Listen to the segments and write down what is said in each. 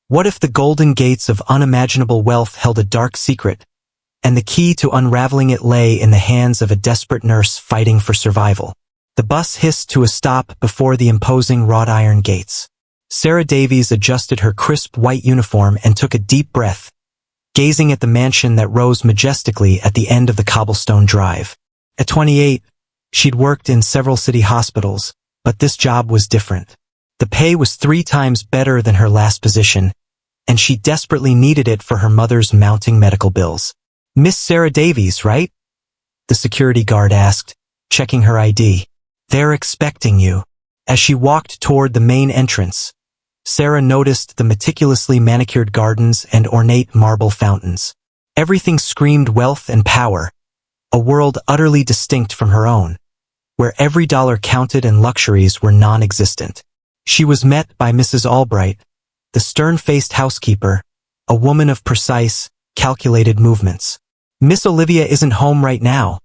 What if the golden gates of unimaginable wealth held a dark secret, and the key to unraveling it lay in the hands of a desperate nurse fighting for survival? The bus hissed to a stop before the imposing wrought iron gates. Sarah Davies adjusted her crisp white uniform and took a deep breath, gazing at the mansion that rose majestically at the end of the cobblestone drive. At 28, she'd worked in several city hospitals, but this job was different. The pay was 3 times better than her last position, and she desperately needed it for her mother's mounting medical bills. "Miss Sarah Davies, right?" the security guard asked, checking her ID. "They're expecting you." As she walked toward the main entrance, Sarah noticed the meticulously manicured gardens and ornate marble fountains. Everything screamed wealth and power, a world utterly distinct from her own, where every dollar counted and luxuries were non-existent. She was met by Mrs. Albright, the stern-faced housekeeper, a woman of precise, calculated movements. "Miss Olivia isn't home right now,"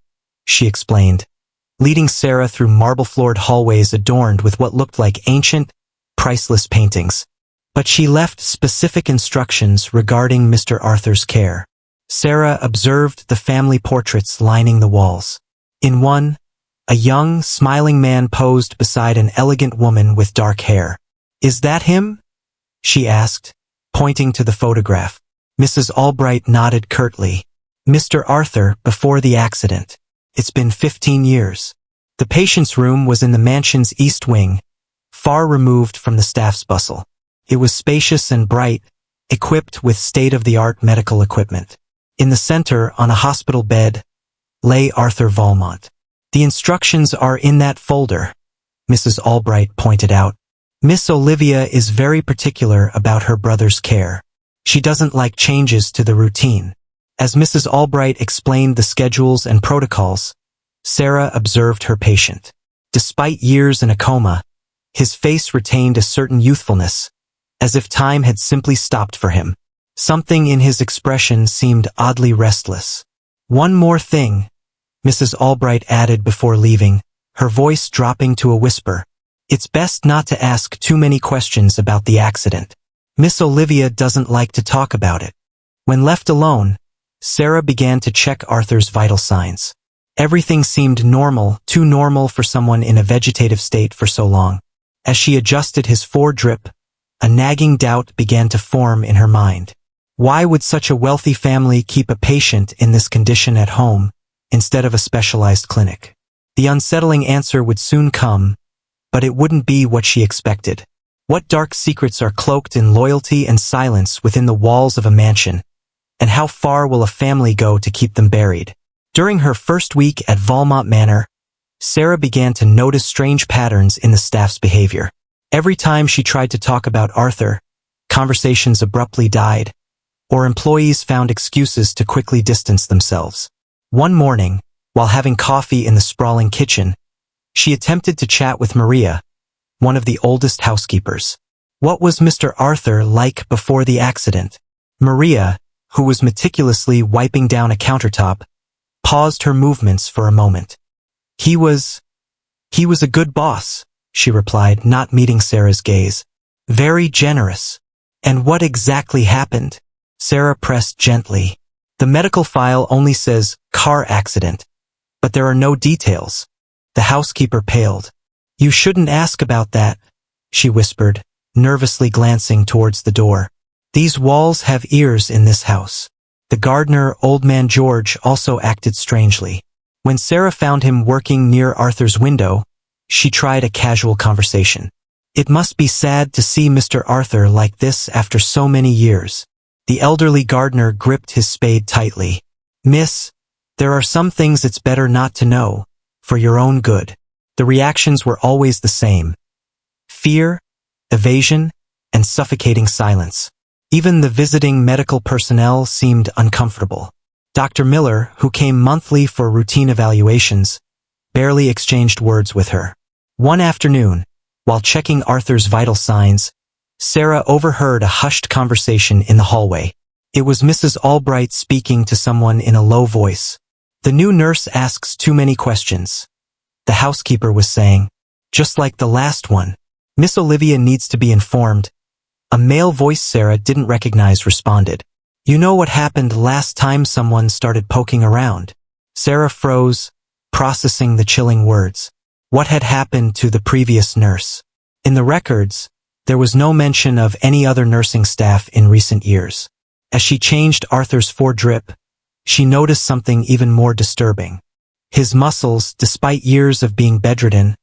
she explained, leading Sarah through marble-floored hallways adorned with what looked like ancient, priceless paintings. But she left specific instructions regarding Mr. Arthur's care. Sarah observed the family portraits lining the walls. In one, a young, smiling man posed beside an elegant woman with dark hair. "Is that him?" she asked, pointing to the photograph. Mrs. Albright nodded curtly. "Mr. Arthur, before the accident. It's been 15 years. The patient's room was in the mansion's east wing, far removed from the staff's bustle. It was spacious and bright, equipped with state-of-the-art medical equipment. In the center, on a hospital bed, lay Arthur Valmont. The instructions are in that folder," Mrs. Albright pointed out. "Miss Olivia is very particular about her brother's care. She doesn't like changes to the routine." As Mrs. Albright explained the schedules and protocols, Sarah observed her patient. Despite years in a coma, his face retained a certain youthfulness, as if time had simply stopped for him. Something in his expression seemed oddly restless. "One more thing," Mrs. Albright added before leaving, her voice dropping to a whisper. "It's best not to ask too many questions about the accident. Miss Olivia doesn't like to talk about it." When left alone, Sarah began to check Arthur's vital signs. Everything seemed normal, too normal for someone in a vegetative state for so long. As she adjusted his foredrip, a nagging doubt began to form in her mind. Why would such a wealthy family keep a patient in this condition at home, instead of a specialized clinic? The unsettling answer would soon come, but it wouldn't be what she expected. What dark secrets are cloaked in loyalty and silence within the walls of a mansion, and how far will a family go to keep them buried? During her first week at Valmont Manor, Sarah began to notice strange patterns in the staff's behavior. Every time she tried to talk about Arthur, conversations abruptly died, or employees found excuses to quickly distance themselves. One morning, while having coffee in the sprawling kitchen, she attempted to chat with Maria, one of the oldest housekeepers. What was Mr. Arthur like before the accident? Maria, who was meticulously wiping down a countertop, paused her movements for a moment. He was a good boss," she replied, not meeting Sarah's gaze. "Very generous." "And what exactly happened?" Sarah pressed gently. "The medical file only says car accident, but there are no details." The housekeeper paled. "You shouldn't ask about that," she whispered, nervously glancing towards the door. "These walls have ears in this house." The gardener, Old Man George, also acted strangely. When Sarah found him working near Arthur's window, she tried a casual conversation. "It must be sad to see Mr. Arthur like this after so many years." The elderly gardener gripped his spade tightly. "Miss, there are some things it's better not to know, for your own good." The reactions were always the same: fear, evasion, and suffocating silence. Even the visiting medical personnel seemed uncomfortable. Dr. Miller, who came monthly for routine evaluations, barely exchanged words with her. One afternoon, while checking Arthur's vital signs, Sarah overheard a hushed conversation in the hallway. It was Mrs. Albright speaking to someone in a low voice. "The new nurse asks too many questions," the housekeeper was saying. "Just like the last one. Miss Olivia needs to be informed, A male voice Sarah didn't recognize responded. "You know what happened last time someone started poking around?" Sarah froze, processing the chilling words. What had happened to the previous nurse? In the records, there was no mention of any other nursing staff in recent years. As she changed Arthur's foredrip, she noticed something even more disturbing. His muscles, despite years of being bedridden,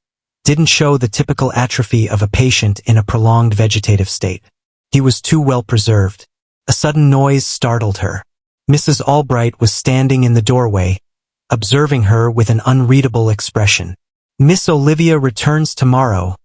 didn't show the typical atrophy of a patient in a prolonged vegetative state. He was too well preserved. A sudden noise startled her. Mrs. Albright was standing in the doorway, observing her with an unreadable expression. "Miss Olivia returns tomorrow,"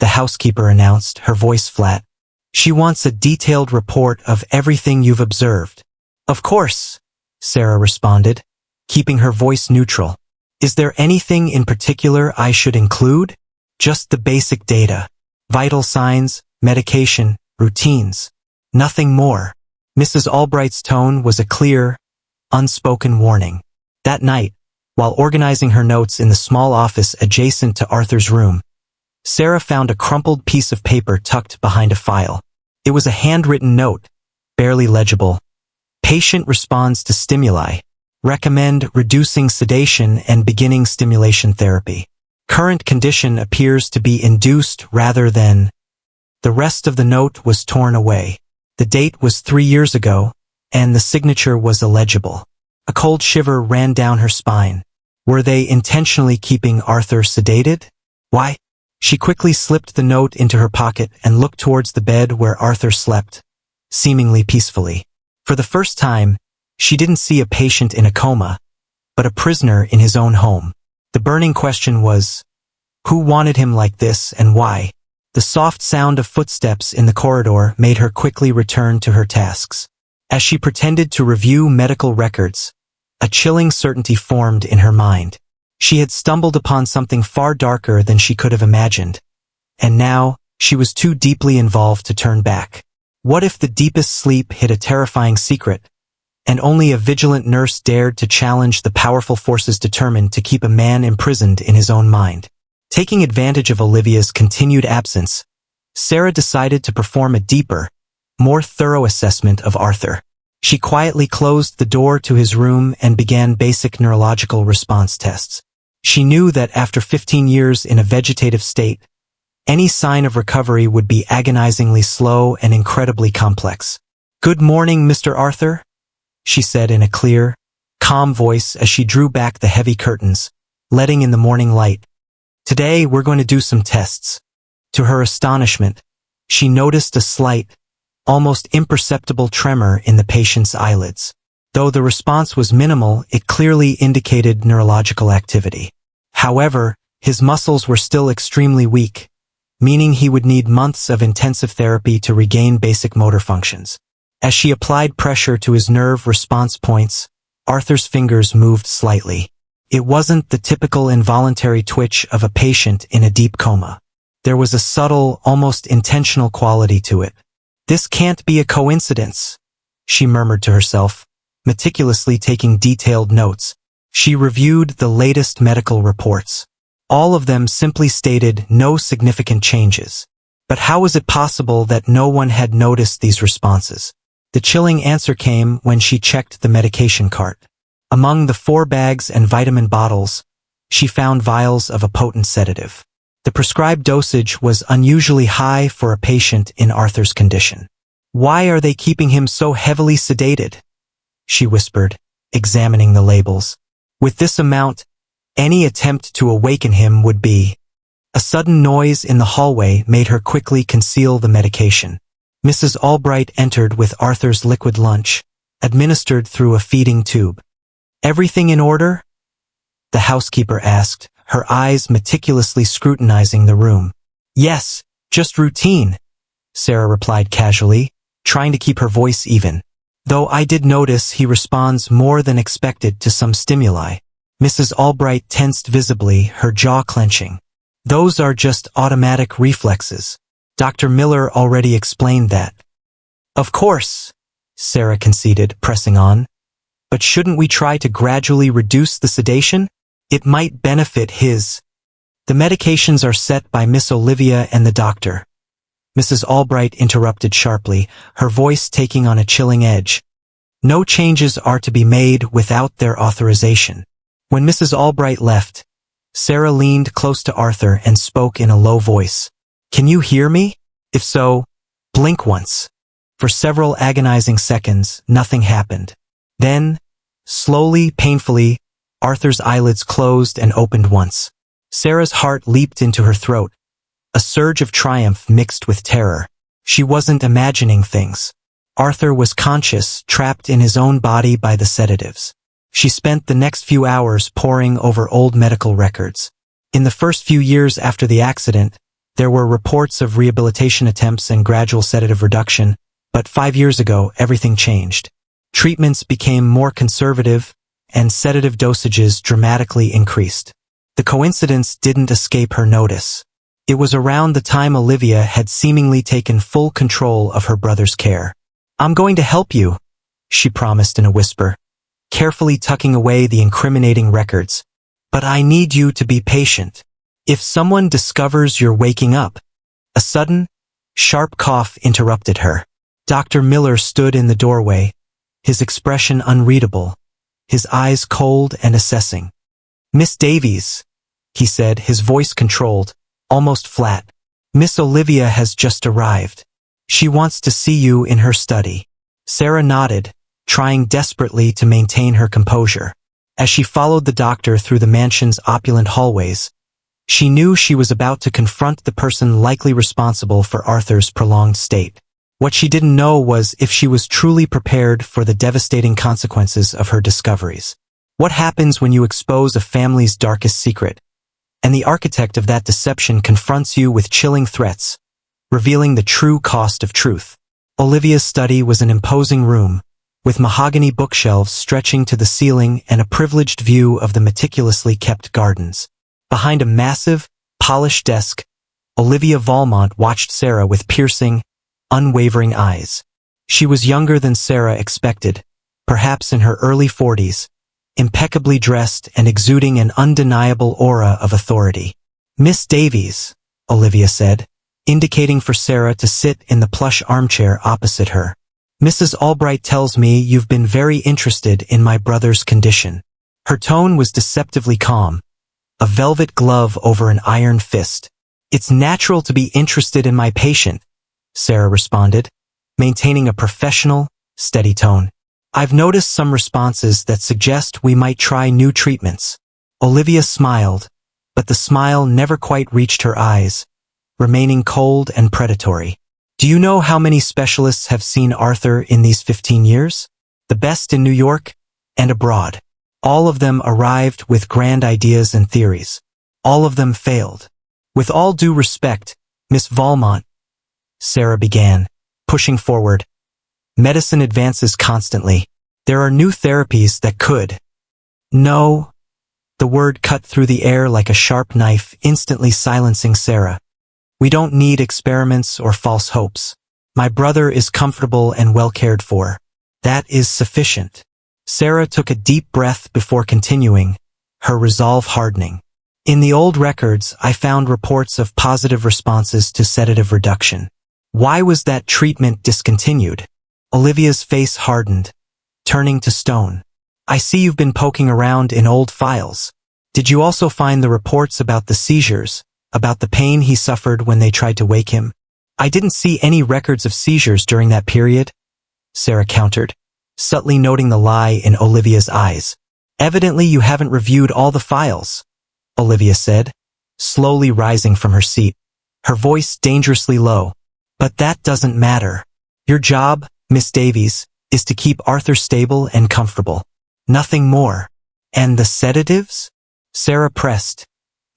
the housekeeper announced, her voice flat. "She wants a detailed report of everything you've observed." "Of course," Sarah responded, keeping her voice neutral. "Is there anything in particular I should include?" "Just the basic data. Vital signs, medication, routines. Nothing more." Mrs. Albright's tone was a clear, unspoken warning. That night, while organizing her notes in the small office adjacent to Arthur's room, Sarah found a crumpled piece of paper tucked behind a file. It was a handwritten note, barely legible. "Patient responds to stimuli. Recommend reducing sedation and beginning stimulation therapy. Current condition appears to be induced rather than..." The rest of the note was torn away. The date was 3 years ago, and the signature was illegible. A cold shiver ran down her spine. Were they intentionally keeping Arthur sedated? Why? She quickly slipped the note into her pocket and looked towards the bed where Arthur slept, seemingly peacefully. For the first time, she didn't see a patient in a coma, but a prisoner in his own home. The burning question was, who wanted him like this and why? The soft sound of footsteps in the corridor made her quickly return to her tasks. As she pretended to review medical records, a chilling certainty formed in her mind. She had stumbled upon something far darker than she could have imagined, and now she was too deeply involved to turn back. What if the deepest sleep hid a terrifying secret, and only a vigilant nurse dared to challenge the powerful forces determined to keep a man imprisoned in his own mind? Taking advantage of Olivia's continued absence, Sarah decided to perform a deeper, more thorough assessment of Arthur. She quietly closed the door to his room and began basic neurological response tests. She knew that after 15 years in a vegetative state, any sign of recovery would be agonizingly slow and incredibly complex. "Good morning, Mr. Arthur," she said in a clear, calm voice as she drew back the heavy curtains, letting in the morning light. "Today we're going to do some tests." To her astonishment, she noticed a slight, almost imperceptible tremor in the patient's eyelids. Though the response was minimal, it clearly indicated neurological activity. However, his muscles were still extremely weak, meaning he would need months of intensive therapy to regain basic motor functions. As she applied pressure to his nerve response points, Arthur's fingers moved slightly. It wasn't the typical involuntary twitch of a patient in a deep coma. There was a subtle, almost intentional quality to it. "This can't be a coincidence," she murmured to herself, meticulously taking detailed notes. She reviewed the latest medical reports. All of them simply stated no significant changes. But how was it possible that no one had noticed these responses? The chilling answer came when she checked the medication cart. Among the 4 bags and vitamin bottles, she found vials of a potent sedative. The prescribed dosage was unusually high for a patient in Arthur's condition. "Why are they keeping him so heavily sedated?" she whispered, examining the labels. "With this amount, any attempt to awaken him would be..." A sudden noise in the hallway made her quickly conceal the medication. Mrs. Albright entered with Arthur's liquid lunch, administered through a feeding tube. "Everything in order?" the housekeeper asked, her eyes meticulously scrutinizing the room. "Yes, just routine," Sarah replied casually, trying to keep her voice even. "Though I did notice he responds more than expected to some stimuli." Mrs. Albright tensed visibly, her jaw clenching. "Those are just automatic reflexes. Dr. Miller already explained that." "Of course," Sarah conceded, pressing on. "But shouldn't we try to gradually reduce the sedation? It might benefit his..." "The medications are set by Miss Olivia and the doctor," Mrs. Albright interrupted sharply, her voice taking on a chilling edge. No changes are to be made without their authorization. When Mrs. Albright left, Sarah leaned close to Arthur and spoke in a low voice. Can you hear me? If so, blink once. For several agonizing seconds, nothing happened. Then, slowly, painfully, Arthur's eyelids closed and opened once. Sarah's heart leaped into her throat, a surge of triumph mixed with terror. She wasn't imagining things. Arthur was conscious, trapped in his own body by the sedatives. She spent the next few hours poring over old medical records. In the first few years after the accident, there were reports of rehabilitation attempts and gradual sedative reduction, but 5 years ago, everything changed. Treatments became more conservative, and sedative dosages dramatically increased. The coincidence didn't escape her notice. It was around the time Olivia had seemingly taken full control of her brother's care. I'm going to help you, she promised in a whisper, carefully tucking away the incriminating records. But I need you to be patient. If someone discovers you're waking up. A sudden, sharp cough interrupted her. Dr. Miller stood in the doorway, his expression unreadable, his eyes cold and assessing. Miss Davies, he said, his voice controlled, almost flat. Miss Olivia has just arrived. She wants to see you in her study. Sarah nodded, trying desperately to maintain her composure. As she followed the doctor through the mansion's opulent hallways, she knew she was about to confront the person likely responsible for Arthur's prolonged state. What she didn't know was if she was truly prepared for the devastating consequences of her discoveries. What happens when you expose a family's darkest secret, and the architect of that deception confronts you with chilling threats, revealing the true cost of truth? Olivia's study was an imposing room, with mahogany bookshelves stretching to the ceiling and a privileged view of the meticulously kept gardens. Behind a massive, polished desk, Olivia Valmont watched Sarah with piercing, unwavering eyes. She was younger than Sarah expected, perhaps in her early 40s, impeccably dressed and exuding an undeniable aura of authority. Miss Davies, Olivia said, indicating for Sarah to sit in the plush armchair opposite her. Mrs. Albright tells me you've been very interested in my brother's condition. Her tone was deceptively calm, a velvet glove over an iron fist. It's natural to be interested in my patient, Sarah responded, maintaining a professional, steady tone. I've noticed some responses that suggest we might try new treatments. Olivia smiled, but the smile never quite reached her eyes, remaining cold and predatory. Do you know how many specialists have seen Arthur in these 15 years? The best in New York and abroad. All of them arrived with grand ideas and theories. All of them failed. With all due respect, Miss Valmont, Sarah began, pushing forward. Medicine advances constantly. There are new therapies that could. No. The word cut through the air like a sharp knife, instantly silencing Sarah. We don't need experiments or false hopes. My brother is comfortable and well cared for. That is sufficient. Sarah took a deep breath before continuing, her resolve hardening. In the old records, I found reports of positive responses to sedative reduction. Why was that treatment discontinued? Olivia's face hardened, turning to stone. I see you've been poking around in old files. Did you also find the reports about the seizures, about the pain he suffered when they tried to wake him? I didn't see any records of seizures during that period, Sarah countered, subtly noting the lie in Olivia's eyes. Evidently you haven't reviewed all the files, Olivia said, slowly rising from her seat, her voice dangerously low. But that doesn't matter. Your job, Miss Davies, is to keep Arthur stable and comfortable. Nothing more. And the sedatives? Sarah pressed,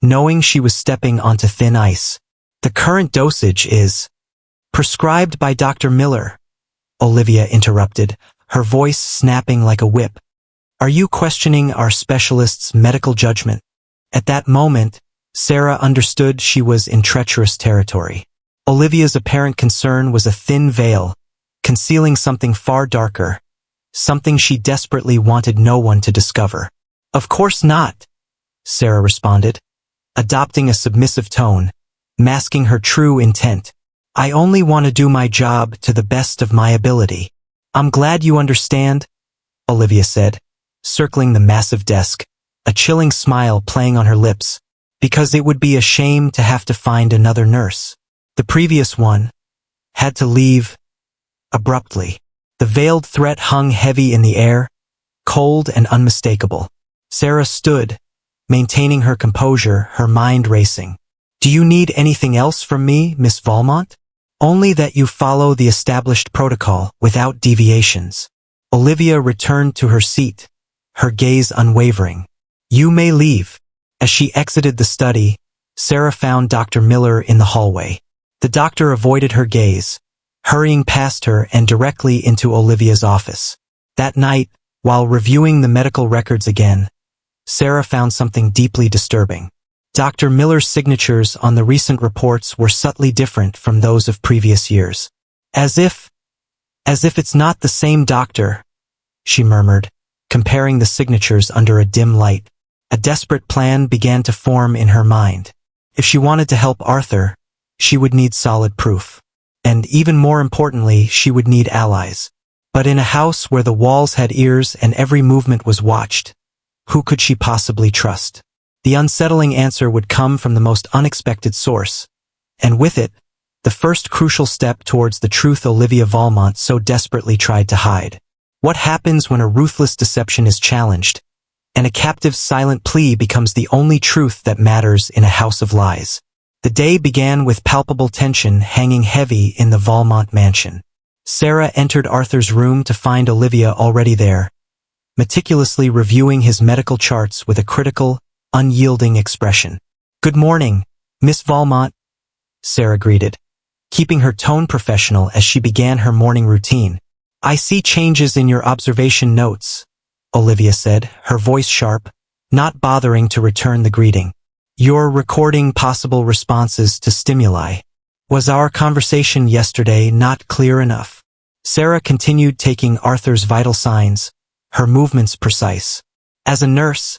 knowing she was stepping onto thin ice. The current dosage is prescribed by Dr. Miller, Olivia interrupted, her voice snapping like a whip. Are you questioning our specialist's medical judgment? At that moment, Sarah understood she was in treacherous territory. Olivia's apparent concern was a thin veil, concealing something far darker, something she desperately wanted no one to discover. Of course not, Sarah responded, adopting a submissive tone, masking her true intent. I only want to do my job to the best of my ability. I'm glad you understand, Olivia said, circling the massive desk, a chilling smile playing on her lips, because it would be a shame to have to find another nurse. The previous one had to leave abruptly. The veiled threat hung heavy in the air, cold and unmistakable. Sarah stood, maintaining her composure, her mind racing. Do you need anything else from me, Miss Valmont? Only that you follow the established protocol without deviations. Olivia returned to her seat, her gaze unwavering. You may leave. As she exited the study, Sarah found Dr. Miller in the hallway. The doctor avoided her gaze, hurrying past her and directly into Olivia's office. That night, while reviewing the medical records again, Sarah found something deeply disturbing. Dr. Miller's signatures on the recent reports were subtly different from those of previous years. As if it's not the same doctor, she murmured, comparing the signatures under a dim light. A desperate plan began to form in her mind. If she wanted to help Arthur, she would need solid proof. And even more importantly, she would need allies. But in a house where the walls had ears and every movement was watched, who could she possibly trust? The unsettling answer would come from the most unexpected source, and with it, the first crucial step towards the truth Olivia Valmont so desperately tried to hide. What happens when a ruthless deception is challenged, and a captive's silent plea becomes the only truth that matters in a house of lies? The day began with palpable tension hanging heavy in the Valmont mansion. Sarah entered Arthur's room to find Olivia already there, meticulously reviewing his medical charts with a critical, unyielding expression. Good morning, Miss Valmont, Sarah greeted, keeping her tone professional as she began her morning routine. I see changes in your observation notes, Olivia said, her voice sharp, not bothering to return the greeting. You're recording possible responses to stimuli. Was our conversation yesterday not clear enough? Sarah continued taking Arthur's vital signs, her movements precise. As a nurse,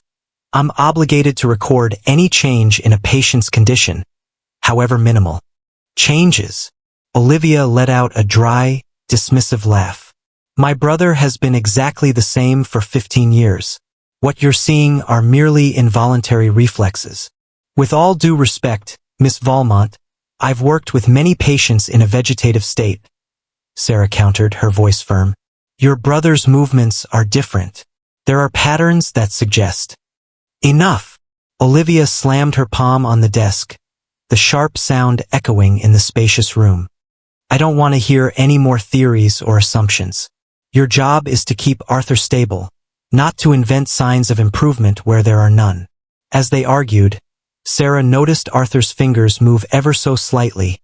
I'm obligated to record any change in a patient's condition, however minimal. Changes. Olivia let out a dry, dismissive laugh. My brother has been exactly the same for 15 years. What you're seeing are merely involuntary reflexes. With all due respect, Miss Valmont, I've worked with many patients in a vegetative state, Sarah countered, her voice firm. Your brother's movements are different. There are patterns that suggest. Enough! Olivia slammed her palm on the desk, the sharp sound echoing in the spacious room. I don't want to hear any more theories or assumptions. Your job is to keep Arthur stable, not to invent signs of improvement where there are none. As they argued, Sarah noticed Arthur's fingers move ever so slightly,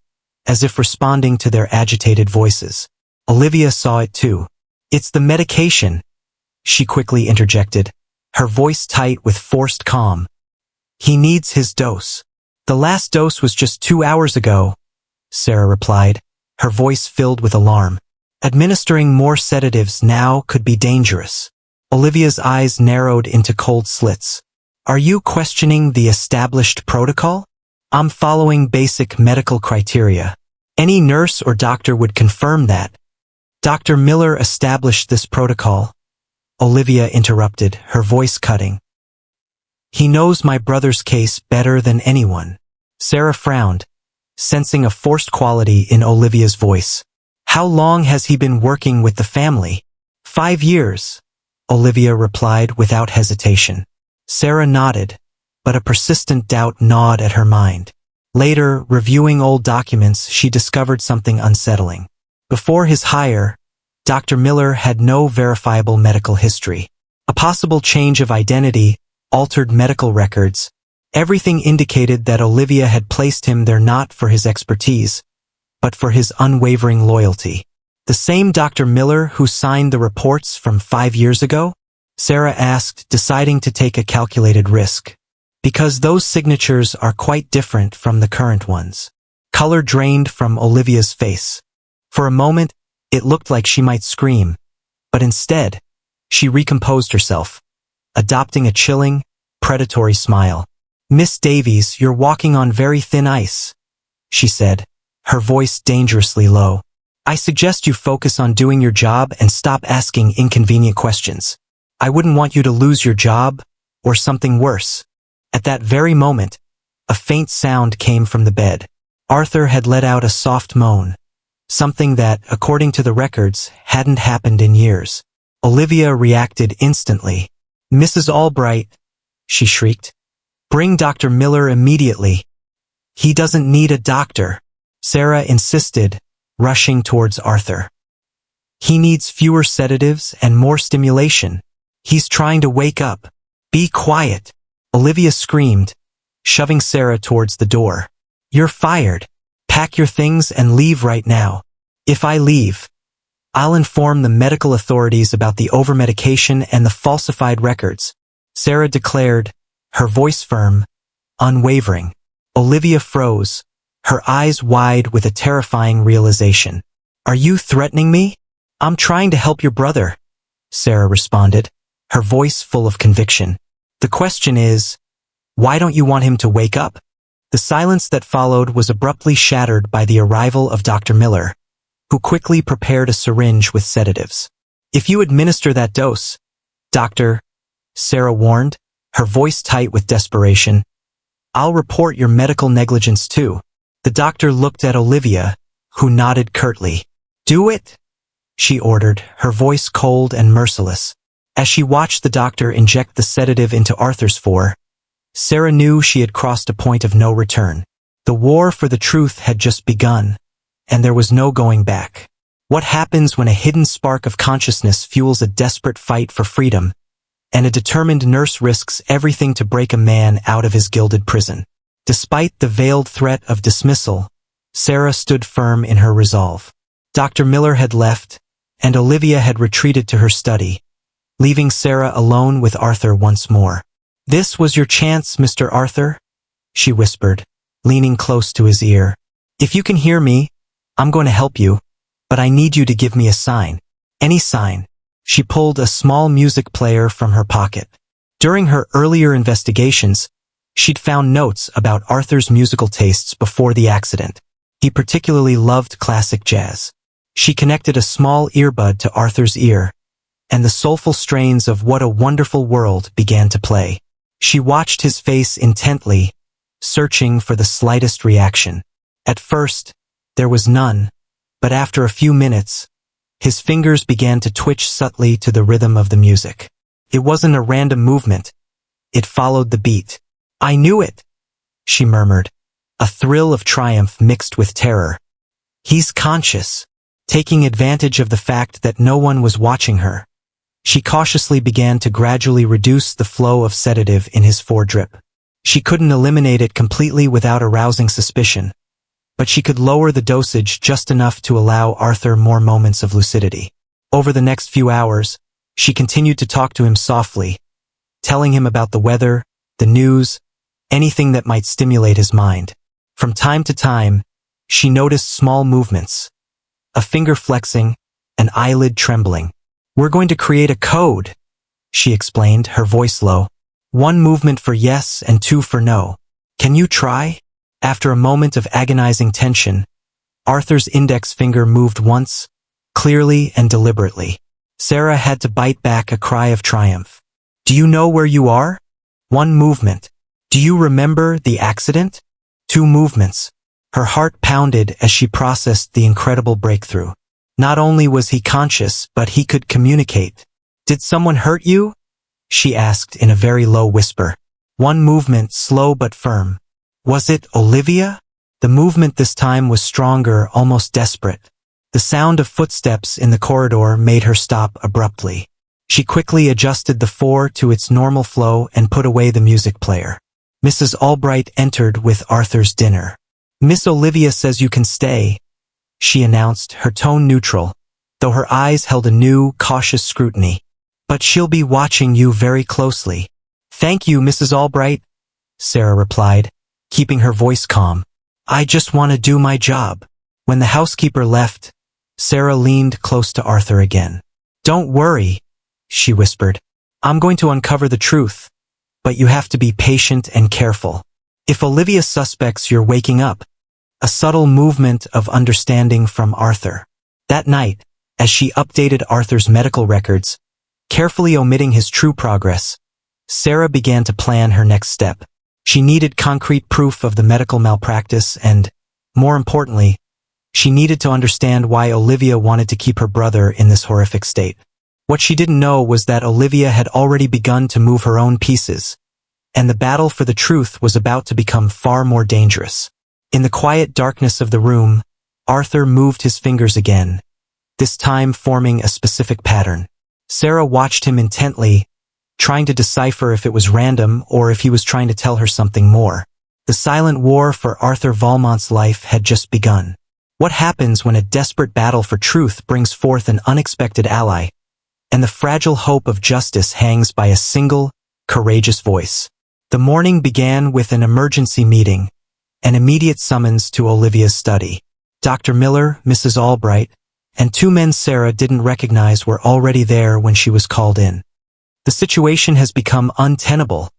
as if responding to their agitated voices. Olivia saw it too. It's the medication, she quickly interjected, her voice tight with forced calm. He needs his dose. The last dose was just 2 hours ago, Sarah replied, her voice filled with alarm. Administering more sedatives now could be dangerous. Olivia's eyes narrowed into cold slits. Are you questioning the established protocol? I'm following basic medical criteria. Any nurse or doctor would confirm that. Dr. Miller established this protocol, Olivia interrupted, her voice cutting. He knows my brother's case better than anyone. Sarah frowned, sensing a forced quality in Olivia's voice. How long has he been working with the family? 5 years, Olivia replied without hesitation. Sarah nodded, but a persistent doubt gnawed at her mind. Later, reviewing old documents, she discovered something unsettling. Before his hire, Dr. Miller had no verifiable medical history. A possible change of identity, altered medical records. Everything indicated that Olivia had placed him there not for his expertise, but for his unwavering loyalty. The same Dr. Miller who signed the reports from 5 years ago? Sarah asked, deciding to take a calculated risk. Because those signatures are quite different from the current ones. Color drained from Olivia's face. For a moment, it looked like she might scream, but instead, she recomposed herself, adopting a chilling, predatory smile. Miss Davies, you're walking on very thin ice, she said, her voice dangerously low. "I suggest you focus on doing your job and stop asking inconvenient questions. I wouldn't want you to lose your job, or something worse." At that very moment, a faint sound came from the bed. Arthur had let out a soft moan, something that, according to the records, hadn't happened in years. Olivia reacted instantly. "Mrs. Albright," she shrieked. "Bring Dr. Miller immediately." "He doesn't need a doctor," Sarah insisted, rushing towards Arthur. "He needs fewer sedatives and more stimulation. He's trying to wake up." "Be quiet," Olivia screamed, shoving Sarah towards the door. "You're fired. Pack your things and leave right now. If I leave, I'll inform the medical authorities about the overmedication and the falsified records," Sarah declared, her voice firm, unwavering. Olivia froze, her eyes wide with a terrifying realization. "Are you threatening me?" "I'm trying to help your brother," Sarah responded, her voice full of conviction. "The question is, why don't you want him to wake up?" The silence that followed was abruptly shattered by the arrival of Dr. Miller, who quickly prepared a syringe with sedatives. "If you administer that dose, Doctor," Sarah warned, her voice tight with desperation, "I'll report your medical negligence too." The doctor looked at Olivia, who nodded curtly. "Do it," she ordered, her voice cold and merciless. As she watched the doctor inject the sedative into Arthur's fore, Sarah knew she had crossed a point of no return. The war for the truth had just begun, and there was no going back. What happens when a hidden spark of consciousness fuels a desperate fight for freedom, and a determined nurse risks everything to break a man out of his gilded prison? Despite the veiled threat of dismissal, Sarah stood firm in her resolve. Dr. Miller had left, and Olivia had retreated to her study, leaving Sarah alone with Arthur once more. "This was your chance, Mr. Arthur," she whispered, leaning close to his ear. "If you can hear me, I'm going to help you, but I need you to give me a sign. Any sign." She pulled a small music player from her pocket. During her earlier investigations, she'd found notes about Arthur's musical tastes before the accident. He particularly loved classic jazz. She connected a small earbud to Arthur's ear, and the soulful strains of "What a Wonderful World" began to play. She watched his face intently, searching for the slightest reaction. At first, there was none, but after a few minutes, his fingers began to twitch subtly to the rhythm of the music. It wasn't a random movement. It followed the beat. "I knew it," she murmured, a thrill of triumph mixed with terror. "He's conscious." Taking advantage of the fact that no one was watching her, she cautiously began to gradually reduce the flow of sedative in his foredrip. She couldn't eliminate it completely without arousing suspicion, but she could lower the dosage just enough to allow Arthur more moments of lucidity. Over the next few hours, she continued to talk to him softly, telling him about the weather, the news, anything that might stimulate his mind. From time to time, she noticed small movements, a finger flexing, an eyelid trembling. "We're going to create a code," she explained, her voice low. "One movement for yes and two for no. Can you try?" After a moment of agonizing tension, Arthur's index finger moved once, clearly and deliberately. Sarah had to bite back a cry of triumph. "Do you know where you are?" "One movement." "Do you remember the accident?" "Two movements." Her heart pounded as she processed the incredible breakthrough. Not only was he conscious, but he could communicate. "Did someone hurt you?" she asked in a very low whisper. One movement, slow but firm. Was it Olivia? The movement this time was stronger, almost desperate. The sound of footsteps in the corridor made her stop abruptly. She quickly adjusted the fore to its normal flow and put away the music player. Mrs. Albright entered with Arthur's dinner. "Miss Olivia says you can stay," she announced, her tone neutral, though her eyes held a new, cautious scrutiny. "But she'll be watching you very closely." "Thank you, Mrs. Albright," Sarah replied, keeping her voice calm. "I just want to do my job." When the housekeeper left, Sarah leaned close to Arthur again. "Don't worry," she whispered. "I'm going to uncover the truth, but you have to be patient and careful. If Olivia suspects you're waking up, a subtle movement of understanding from Arthur. That night, as she updated Arthur's medical records, carefully omitting his true progress, Sarah began to plan her next step. She needed concrete proof of the medical malpractice and, more importantly, she needed to understand why Olivia wanted to keep her brother in this horrific state. What she didn't know was that Olivia had already begun to move her own pieces, and the battle for the truth was about to become far more dangerous. In the quiet darkness of the room, Arthur moved his fingers again, this time forming a specific pattern. Sarah watched him intently, trying to decipher if it was random or if he was trying to tell her something more. The silent war for Arthur Valmont's life had just begun. What happens when a desperate battle for truth brings forth an unexpected ally, and the fragile hope of justice hangs by a single, courageous voice? The morning began with an emergency meeting, an immediate summons to Olivia's study. Dr. Miller, Mrs. Albright, and two men Sarah didn't recognize were already there when she was called in. The situation has become untenable,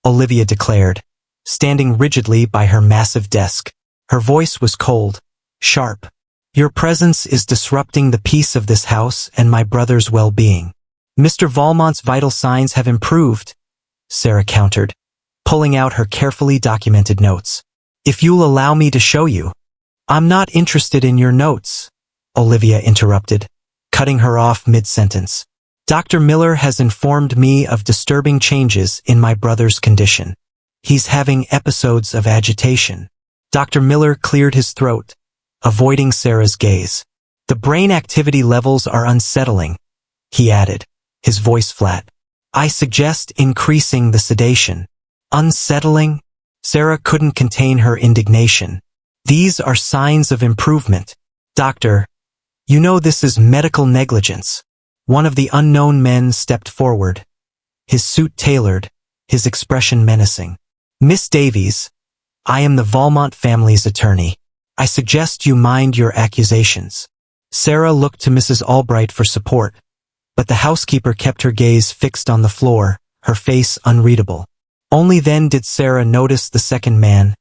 Olivia declared, standing rigidly by her massive desk. Her voice was cold, sharp. Your presence is disrupting the peace of this house and my brother's well-being. Mr. Valmont's vital signs have improved, Sarah countered, pulling out her carefully documented notes. If you'll allow me to show you. I'm not interested in your notes, Olivia interrupted, cutting her off mid-sentence. Dr. Miller has informed me of disturbing changes in my brother's condition. He's having episodes of agitation. Dr. Miller cleared his throat, avoiding Sarah's gaze. The brain activity levels are unsettling, he added, his voice flat. I suggest increasing the sedation. Unsettling? Sarah couldn't contain her indignation. These are signs of improvement. Doctor, you know this is medical negligence. One of the unknown men stepped forward, his suit tailored, his expression menacing. Miss Davies, I am the Valmont family's attorney. I suggest you mind your accusations. Sarah looked to Mrs. Albright for support, but the housekeeper kept her gaze fixed on the floor, her face unreadable. Only then did Sarah notice the second man,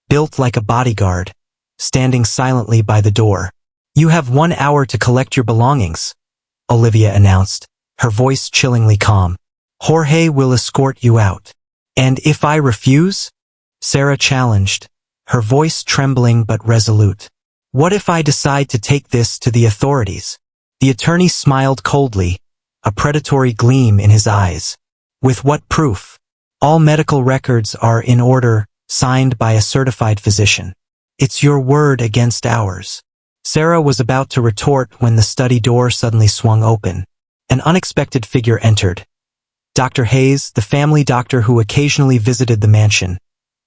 built like a bodyguard, standing silently by the door. You have 1 hour to collect your belongings, Olivia announced, her voice chillingly calm. Jorge will escort you out. And if I refuse? Sarah challenged, her voice trembling but resolute. What if I decide to take this to the authorities? The attorney smiled coldly, a predatory gleam in his eyes. With what proof? All medical records are in order, signed by a certified physician. It's your word against ours. Sarah was about to retort when the study door suddenly swung open. An unexpected figure entered. Dr. Hayes, the family doctor who occasionally visited the mansion.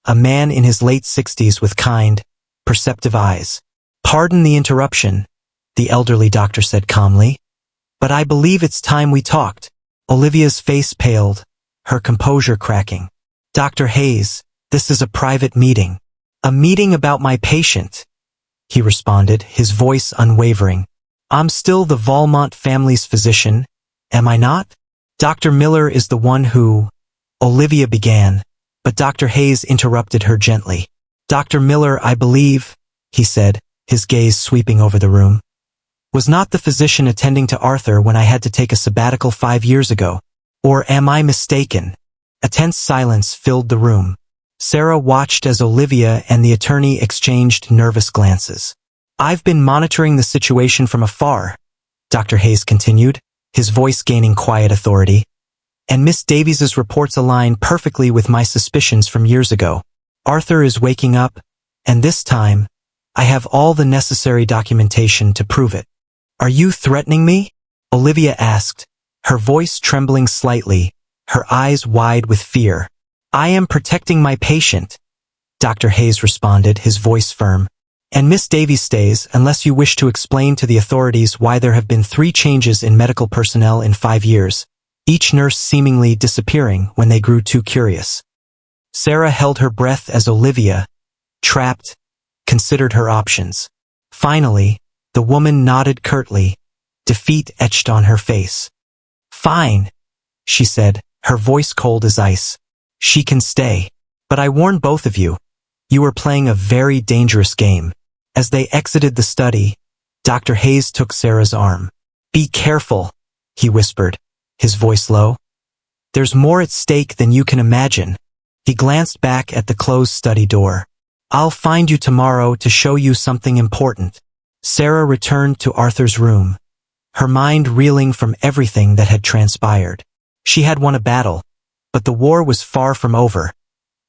A man in his late 60s with kind, perceptive eyes. Pardon the interruption, the elderly doctor said calmly. But I believe it's time we talked. Olivia's face paled, her composure cracking. Dr. Hayes, this is a private meeting. A meeting about my patient, he responded, his voice unwavering. I'm still the Valmont family's physician, am I not? Dr. Miller is the one who, Olivia began, but Dr. Hayes interrupted her gently. Dr. Miller, I believe, he said, his gaze sweeping over the room, was not the physician attending to Arthur when I had to take a sabbatical 5 years ago. Or am I mistaken? A tense silence filled the room. Sarah watched as Olivia and the attorney exchanged nervous glances. I've been monitoring the situation from afar, Dr. Hayes continued, his voice gaining quiet authority. And Miss Davies's reports align perfectly with my suspicions from years ago. Arthur is waking up, and this time, I have all the necessary documentation to prove it. Are you threatening me? Olivia asked, her voice trembling slightly, her eyes wide with fear. I am protecting my patient, Dr. Hayes responded, his voice firm. And Miss Davies stays unless you wish to explain to the authorities why there have been 3 changes in medical personnel in 5 years, each nurse seemingly disappearing when they grew too curious. Sarah held her breath as Olivia, trapped, considered her options. Finally, the woman nodded curtly, defeat etched on her face. Fine, she said, her voice cold as ice. She can stay. But I warn both of you, You are playing a very dangerous game. As they exited the study, Dr. Hayes took Sarah's arm. Be careful, he whispered, his voice low. There's more at stake than you can imagine. He glanced back at the closed study door. I'll find you tomorrow to show you something important. Sarah returned to Arthur's room, her mind reeling from everything that had transpired. She had won a battle, but the war was far from over.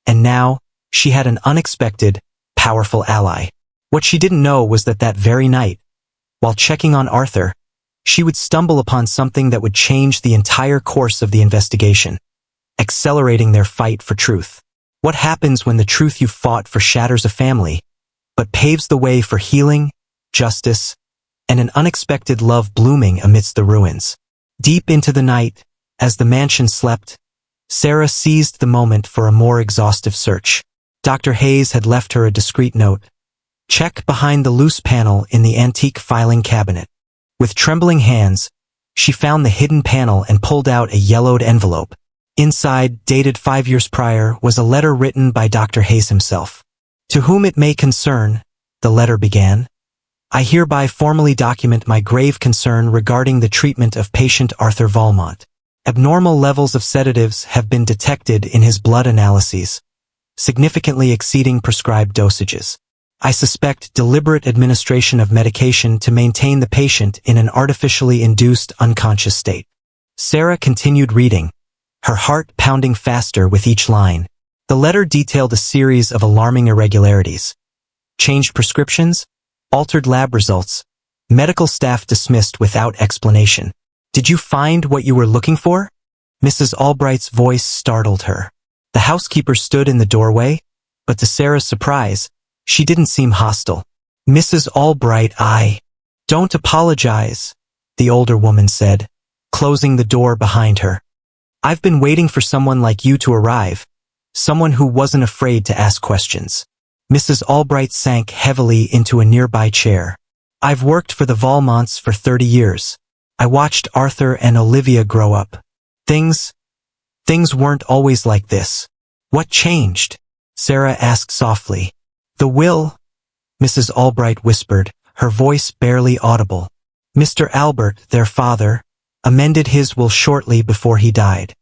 And now, she had an unexpected, powerful ally. What she didn't know was that very night, while checking on Arthur, she would stumble upon something that would change the entire course of the investigation, accelerating their fight for truth. What happens when the truth you fought for shatters a family, but paves the way for healing, justice, and an unexpected love blooming amidst the ruins? Deep into the night, as the mansion slept, Sarah seized the moment for a more exhaustive search. Dr. Hayes had left her a discreet note. Check behind the loose panel in the antique filing cabinet. With trembling hands, she found the hidden panel and pulled out a yellowed envelope. Inside, dated 5 years prior, was a letter written by Dr. Hayes himself. To whom it may concern, the letter began, I hereby formally document my grave concern regarding the treatment of patient Arthur Valmont. Abnormal levels of sedatives have been detected in his blood analyses, significantly exceeding prescribed dosages. I suspect deliberate administration of medication to maintain the patient in an artificially induced unconscious state. Sarah continued reading, her heart pounding faster with each line. The letter detailed a series of alarming irregularities. Changed prescriptions, altered lab results, medical staff dismissed without explanation. Did you find what you were looking for? Mrs. Albright's voice startled her. The housekeeper stood in the doorway, but to Sarah's surprise, she didn't seem hostile. Mrs. Albright, don't apologize, the older woman said, closing the door behind her. I've been waiting for someone like you to arrive, someone who wasn't afraid to ask questions. Mrs. Albright sank heavily into a nearby chair. I've worked for the Valmonts for 30 years. I watched Arthur and Olivia grow up. Things weren't always like this. What changed? Sarah asked softly. The will, Mrs. Albright whispered, her voice barely audible. Mr. Albert, their father, amended his will shortly before he died.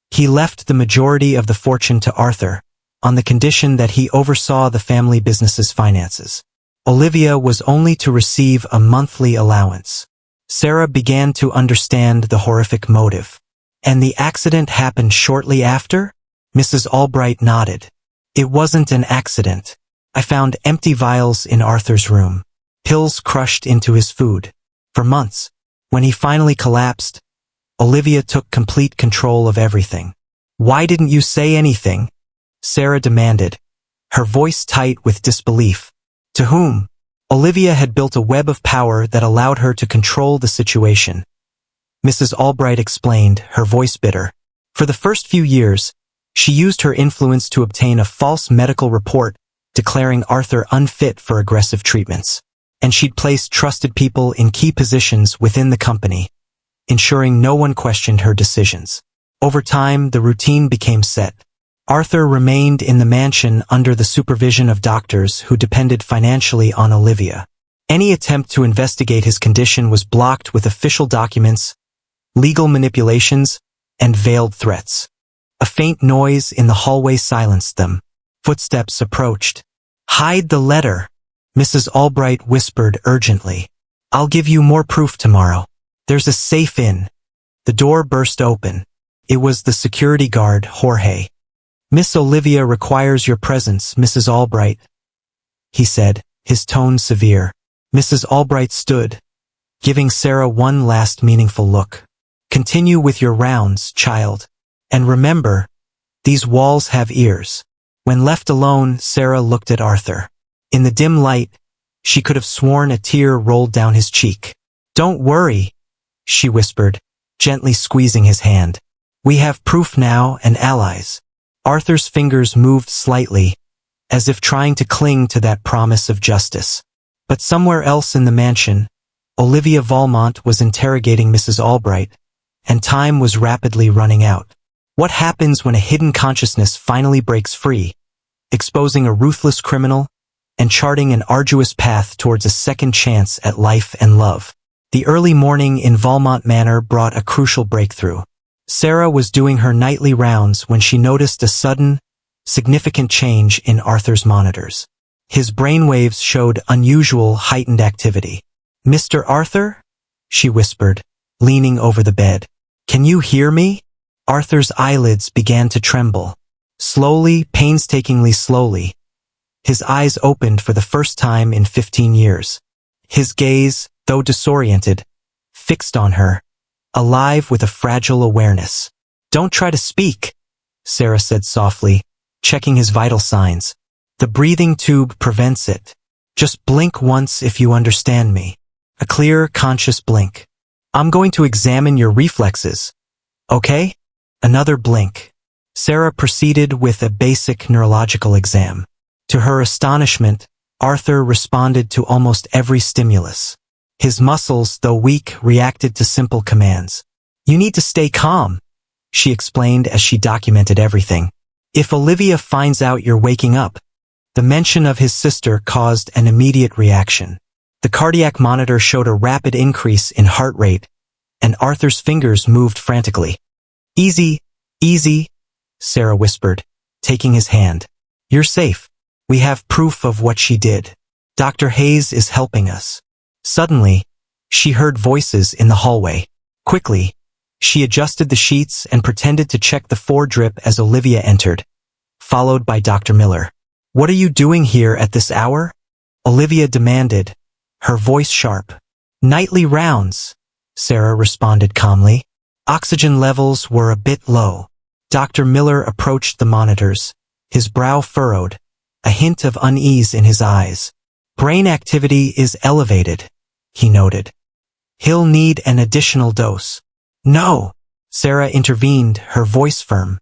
He left the majority of the fortune to Arthur, on the condition that he oversaw the family business's finances. Olivia was only to receive a monthly allowance. Sarah began to understand the horrific motive. And the accident happened shortly after? Mrs. Albright nodded. It wasn't an accident. I found empty vials in Arthur's room, pills crushed into his food. For months, when he finally collapsed, Olivia took complete control of everything. Why didn't you say anything? Sarah demanded, her voice tight with disbelief. To whom? Olivia had built a web of power that allowed her to control the situation. Mrs. Albright explained, her voice bitter. For the first few years, she used her influence to obtain a false medical report declaring Arthur unfit for aggressive treatments. And she'd placed trusted people in key positions within the company, ensuring no one questioned her decisions. Over time, the routine became set. Arthur remained in the mansion under the supervision of doctors who depended financially on Olivia. Any attempt to investigate his condition was blocked with official documents, legal manipulations, and veiled threats. A faint noise in the hallway silenced them. Footsteps approached. Hide the letter, Mrs. Albright whispered urgently. I'll give you more proof tomorrow. There's a safe in. The door burst open. It was the security guard, Jorge. Miss Olivia requires your presence, Mrs. Albright, he said, his tone severe. Mrs. Albright stood, giving Sarah one last meaningful look. Continue with your rounds, child. And remember, these walls have ears. When left alone, Sarah looked at Arthur. In the dim light, she could have sworn a tear rolled down his cheek. Don't worry, she whispered, gently squeezing his hand. We have proof now and allies. Arthur's fingers moved slightly, as if trying to cling to that promise of justice. But somewhere else in the mansion, Olivia Valmont was interrogating Mrs. Albright, and time was rapidly running out. What happens when a hidden consciousness finally breaks free, exposing a ruthless criminal and charting an arduous path towards a second chance at life and love. The early morning in Valmont Manor brought a crucial breakthrough. Sarah was doing her nightly rounds when she noticed a sudden, significant change in Arthur's monitors. His brainwaves showed unusual, heightened activity. "Mr. Arthur?" she whispered, leaning over the bed. "Can you hear me?" Arthur's eyelids began to tremble. Slowly, painstakingly slowly, his eyes opened for the first time in 15 years. His gaze, though disoriented, fixed on her, alive with a fragile awareness. "Don't try to speak," Sarah said softly, checking his vital signs. "The breathing tube prevents it. Just blink once if you understand me." A clear, conscious blink. "I'm going to examine your reflexes. Okay?" Another blink. Sarah proceeded with a basic neurological exam. To her astonishment, Arthur responded to almost every stimulus. His muscles, though weak, reacted to simple commands. "You need to stay calm," she explained as she documented everything. "If Olivia finds out you're waking up." The mention of his sister caused an immediate reaction. The cardiac monitor showed a rapid increase in heart rate, and Arthur's fingers moved frantically. "Easy, easy," Sarah whispered, taking his hand. "You're safe. We have proof of what she did. Dr. Hayes is helping us." Suddenly, she heard voices in the hallway. Quickly, she adjusted the sheets and pretended to check the foredrip as Olivia entered, followed by Dr. Miller. "What are you doing here at this hour?" Olivia demanded, her voice sharp. "Nightly rounds," Sarah responded calmly. Oxygen levels were a bit low. Dr. Miller approached the monitors, his brow furrowed, a hint of unease in his eyes. "Brain activity is elevated," he noted. "He'll need an additional dose." "No," Sarah intervened, her voice firm.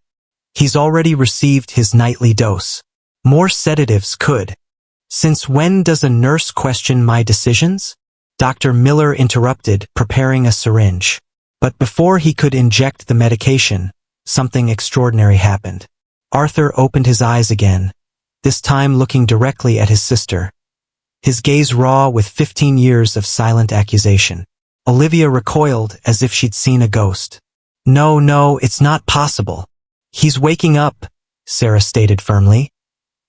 "He's already received his nightly dose. More sedatives could." "Since when does a nurse question my decisions?" Dr. Miller interrupted, preparing a syringe. But before he could inject the medication, something extraordinary happened. Arthur opened his eyes again, this time looking directly at his sister, his gaze raw with 15 years of silent accusation. Olivia recoiled as if she'd seen a ghost. No, it's not possible. He's waking up," Sarah stated firmly,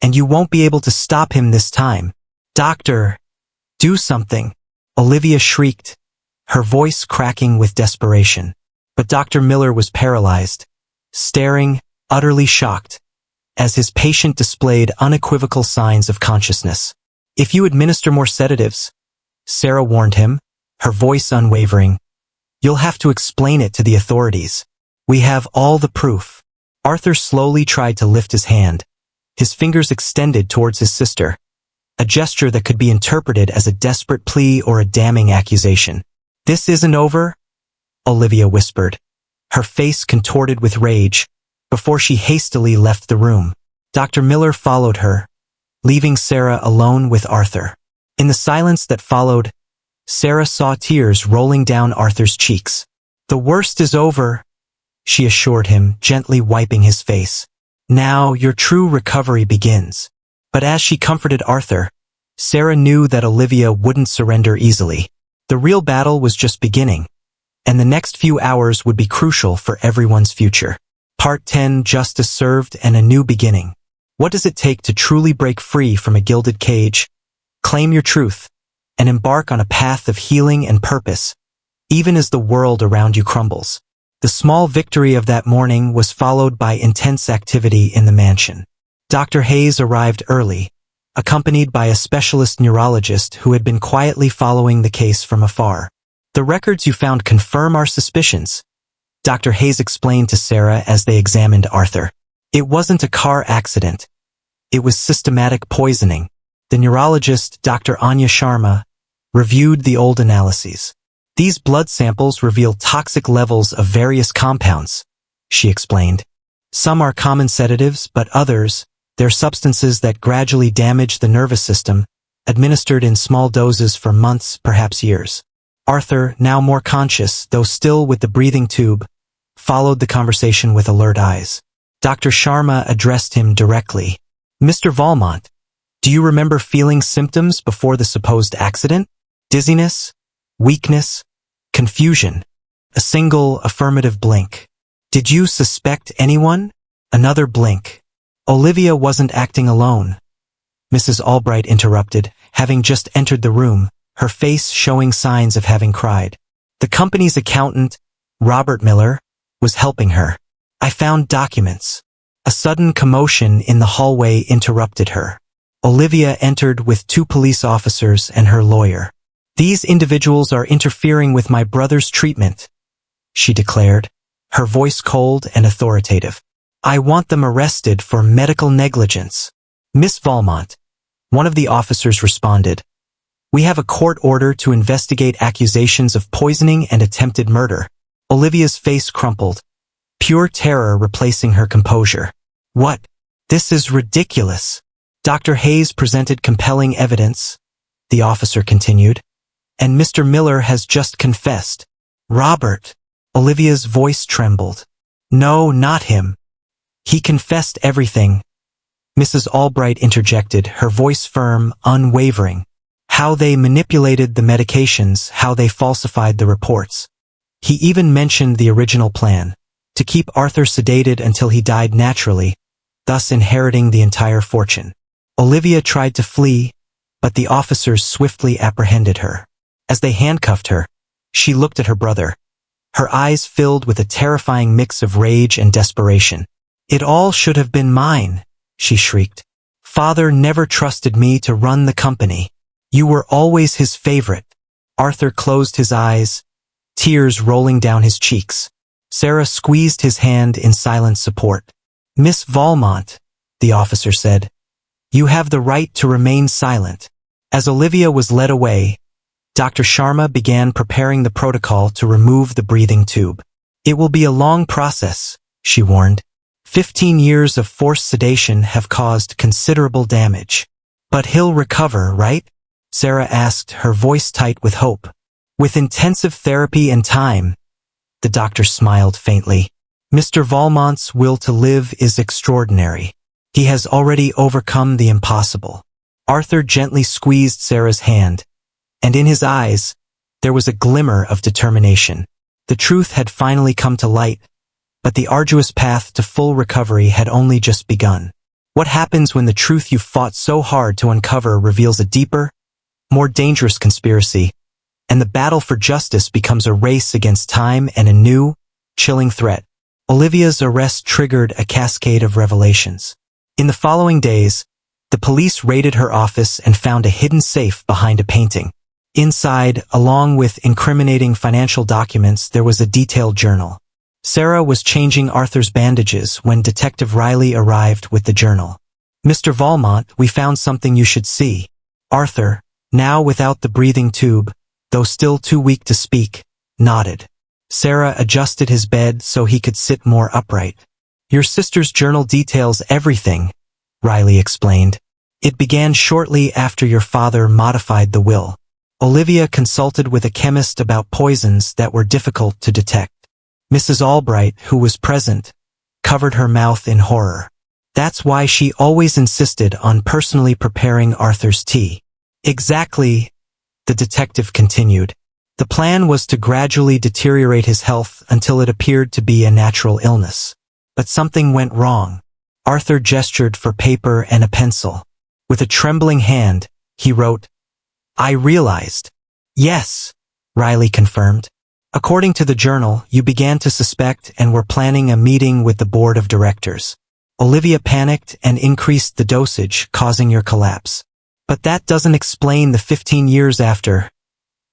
"and you won't be able to stop him this time. Doctor, do something," Olivia shrieked, her voice cracking with desperation. But Dr. Miller was paralyzed, staring, utterly shocked, as his patient displayed unequivocal signs of consciousness. "If you administer more sedatives," Sarah warned him, her voice unwavering, "you'll have to explain it to the authorities. We have all the proof." Arthur slowly tried to lift his hand, his fingers extended towards his sister, a gesture that could be interpreted as a desperate plea or a damning accusation. "This isn't over," Olivia whispered, her face contorted with rage, before she hastily left the room. Dr. Miller followed her, leaving Sarah alone with Arthur. In the silence that followed, Sarah saw tears rolling down Arthur's cheeks. "The worst is over," she assured him, gently wiping his face. "Now your true recovery begins." But as she comforted Arthur, Sarah knew that Olivia wouldn't surrender easily. The real battle was just beginning, and the next few hours would be crucial for everyone's future. Part 10, Justice Served and a New Beginning. What does it take to truly break free from a gilded cage, claim your truth, and embark on a path of healing and purpose, even as the world around you crumbles? The small victory of that morning was followed by intense activity in the mansion. Dr. Hayes arrived early, accompanied by a specialist neurologist who had been quietly following the case from afar. "The records you found confirm our suspicions," Dr. Hayes explained to Sarah as they examined Arthur. "It wasn't a car accident. It was systematic poisoning." The neurologist, Dr. Anya Sharma, reviewed the old analyses. "These blood samples reveal toxic levels of various compounds," she explained. "Some are common sedatives, but others, they're substances that gradually damage the nervous system, administered in small doses for months, perhaps years." Arthur, now more conscious, though still with the breathing tube, followed the conversation with alert eyes. Dr. Sharma addressed him directly. Mr. Valmont, do you remember feeling symptoms before the supposed accident? Dizziness, weakness, confusion. A single affirmative blink. Did you suspect anyone? Another blink. Olivia wasn't acting alone. Mrs. Albright interrupted, having just entered the room, her face showing signs of having cried. The company's accountant, Robert Miller, was helping her. I found documents. A sudden commotion in the hallway interrupted her. Olivia entered with 2 police officers and her lawyer. These individuals are interfering with my brother's treatment, she declared, her voice cold and authoritative. I want them arrested for medical negligence. Miss Valmont, one of the officers responded. We have a court order to investigate accusations of poisoning and attempted murder. Olivia's face crumpled, pure terror replacing her composure. What? This is ridiculous. Dr. Hayes presented compelling evidence, the officer continued, and Mr. Miller has just confessed. Robert. Olivia's voice trembled. No, not him. He confessed everything. Mrs. Albright interjected, her voice firm, unwavering. How they manipulated the medications, how they falsified the reports. He even mentioned the original plan, to keep Arthur sedated until he died naturally, thus inheriting the entire fortune. Olivia tried to flee, but the officers swiftly apprehended her. As they handcuffed her, she looked at her brother, her eyes filled with a terrifying mix of rage and desperation. It all should have been mine, she shrieked. Father never trusted me to run the company. You were always his favorite. Arthur closed his eyes, tears rolling down his cheeks. Sarah squeezed his hand in silent support. Miss Valmont, the officer said, you have the right to remain silent. As Olivia was led away, Dr. Sharma began preparing the protocol to remove the breathing tube. It will be a long process, she warned. 15 years of forced sedation have caused considerable damage. But he'll recover, right? Sarah asked, her voice tight with hope. With intensive therapy and time, the doctor smiled faintly. Mr. Valmont's will to live is extraordinary. He has already overcome the impossible. Arthur gently squeezed Sarah's hand, and in his eyes, there was a glimmer of determination. The truth had finally come to light, but the arduous path to full recovery had only just begun. What happens when the truth you fought so hard to uncover reveals a deeper, more dangerous conspiracy, and the battle for justice becomes a race against time and a new, chilling threat? Olivia's arrest triggered a cascade of revelations. In the following days, the police raided her office and found a hidden safe behind a painting. Inside, along with incriminating financial documents, there was a detailed journal. Sarah was changing Arthur's bandages when Detective Riley arrived with the journal. Mr. Valmont, we found something you should see. Arthur, now without the breathing tube, though still too weak to speak, nodded. Sarah adjusted his bed so he could sit more upright. Your sister's journal details everything, Riley explained. It began shortly after your father modified the will. Olivia consulted with a chemist about poisons that were difficult to detect. Mrs. Albright, who was present, covered her mouth in horror. That's why she always insisted on personally preparing Arthur's tea. Exactly, the detective continued. The plan was to gradually deteriorate his health until it appeared to be a natural illness. But something went wrong. Arthur gestured for paper and a pencil. With a trembling hand, he wrote, I realized. Yes, Riley confirmed. According to the journal, you began to suspect and were planning a meeting with the board of directors. Olivia panicked and increased the dosage, causing your collapse. But that doesn't explain the 15 years after,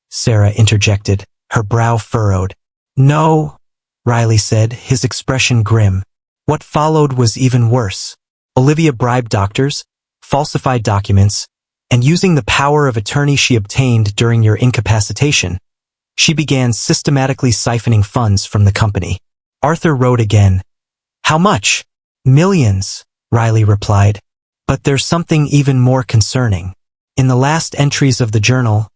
Sarah interjected, her brow furrowed. No, Riley said, his expression grim. What followed was even worse. Olivia bribed doctors, falsified documents, and using the power of attorney she obtained during your incapacitation, she began systematically siphoning funds from the company. Arthur wrote again. How much? Millions, Riley replied. But there's something even more concerning. In the last entries of the journal,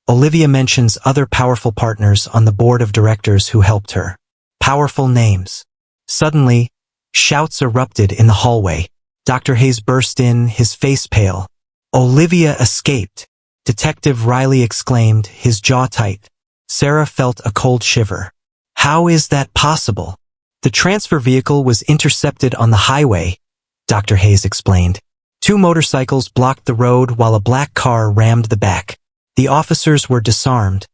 Olivia mentions other powerful partners on the board of directors who helped her. Powerful names. Suddenly, shouts erupted in the hallway. Dr. Hayes burst in, his face pale. Olivia escaped. Detective Riley exclaimed, his jaw tight. Sarah felt a cold shiver. How is that possible? The transfer vehicle was intercepted on the highway, Dr. Hayes explained. 2 motorcycles blocked the road while a black car rammed the back. The officers were disarmed,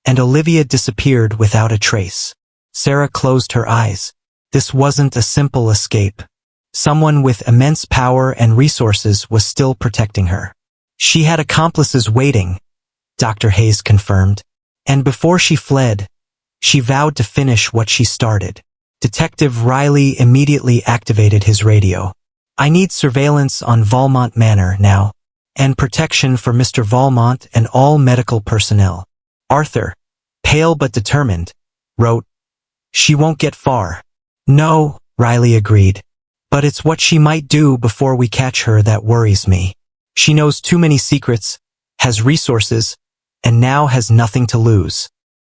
and Olivia disappeared without a trace. Sarah closed her eyes. This wasn't a simple escape. Someone with immense power and resources was still protecting her. She had accomplices waiting, Dr. Hayes confirmed. And before she fled, she vowed to finish what she started. Detective Riley immediately activated his radio. I need surveillance on Valmont Manor now, and protection for Mr. Valmont and all medical personnel. Arthur, pale but determined, wrote, She won't get far. No, Riley agreed. But it's what she might do before we catch her that worries me. She knows too many secrets, has resources, and now has nothing to lose.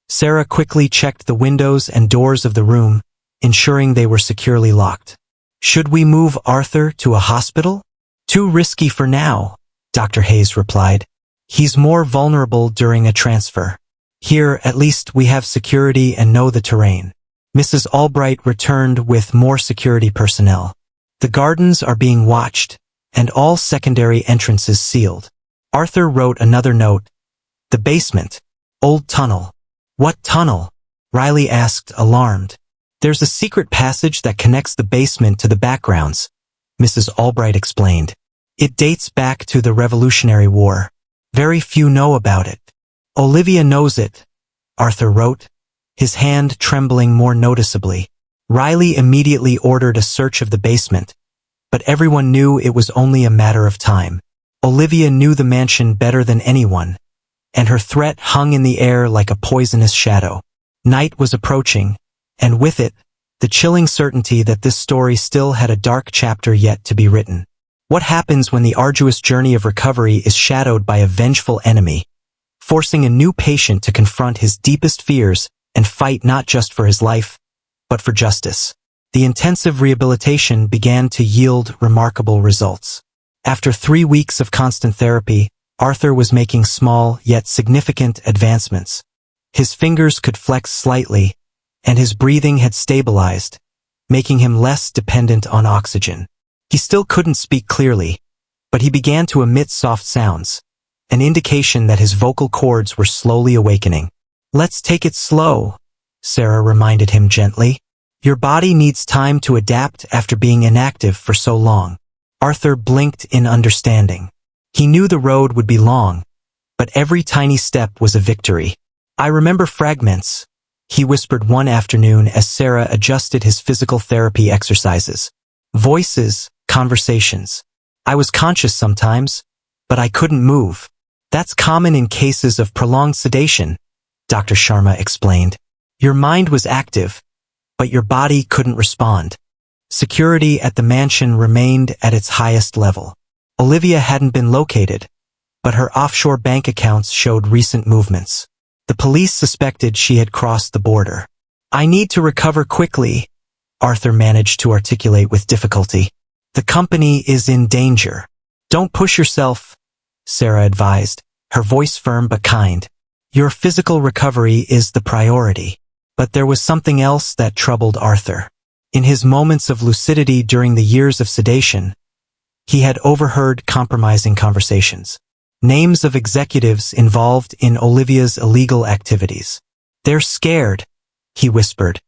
Sarah quickly checked the windows and doors of the room, ensuring they were securely locked. Should we move Arthur to a hospital? Too risky for now, Dr. Hayes replied. He's more vulnerable during a transfer. Here, at least, we have security and know the terrain. Mrs. Albright returned with more security personnel. The gardens are being watched, and all secondary entrances sealed. Arthur wrote another note. The basement. Old tunnel. What tunnel? Riley asked, alarmed. There's a secret passage that connects the basement to the backgrounds, Mrs. Albright explained. It dates back to the Revolutionary War. Very few know about it. Olivia knows it, Arthur wrote, his hand trembling more noticeably. Riley immediately ordered a search of the basement, but everyone knew it was only a matter of time. Olivia knew the mansion better than anyone, and her threat hung in the air like a poisonous shadow. Night was approaching, and with it, the chilling certainty that this story still had a dark chapter yet to be written. What happens when the arduous journey of recovery is shadowed by a vengeful enemy, forcing a new patient to confront his deepest fears and fight not just for his life, but for justice? The intensive rehabilitation began to yield remarkable results. After 3 weeks of constant therapy, Arthur was making small yet significant advancements. His fingers could flex slightly, and his breathing had stabilized, making him less dependent on oxygen. He still couldn't speak clearly, but he began to emit soft sounds, an indication that his vocal cords were slowly awakening. Let's take it slow, Sarah reminded him gently. Your body needs time to adapt after being inactive for so long. Arthur blinked in understanding. He knew the road would be long, but every tiny step was a victory. I remember fragments, he whispered one afternoon as Sarah adjusted his physical therapy exercises. Voices, conversations. I was conscious sometimes, but I couldn't move. That's common in cases of prolonged sedation, Dr. Sharma explained. Your mind was active, but your body couldn't respond. Security at the mansion remained at its highest level. Olivia hadn't been located, but her offshore bank accounts showed recent movements. The police suspected she had crossed the border. I need to recover quickly, Arthur managed to articulate with difficulty. The company is in danger. Don't push yourself, Sarah advised, her voice firm but kind. Your physical recovery is the priority. But there was something else that troubled Arthur. In his moments of lucidity during the years of sedation, he had overheard compromising conversations. Names of executives involved in Olivia's illegal activities. They're scared, he whispered,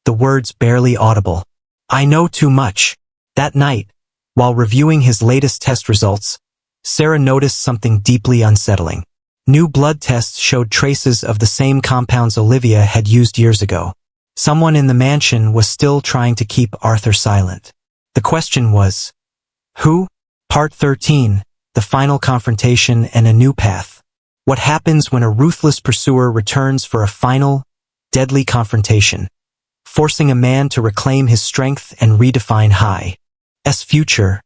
the words barely audible. I know too much. That night, while reviewing his latest test results, Sarah noticed something deeply unsettling. New blood tests showed traces of the same compounds Olivia had used years ago. Someone in the mansion was still trying to keep Arthur silent. The question was, who? Part 13, the final confrontation and a new path. What happens when a ruthless pursuer returns for a final, deadly confrontation, forcing a man to reclaim his strength and redefine High's future?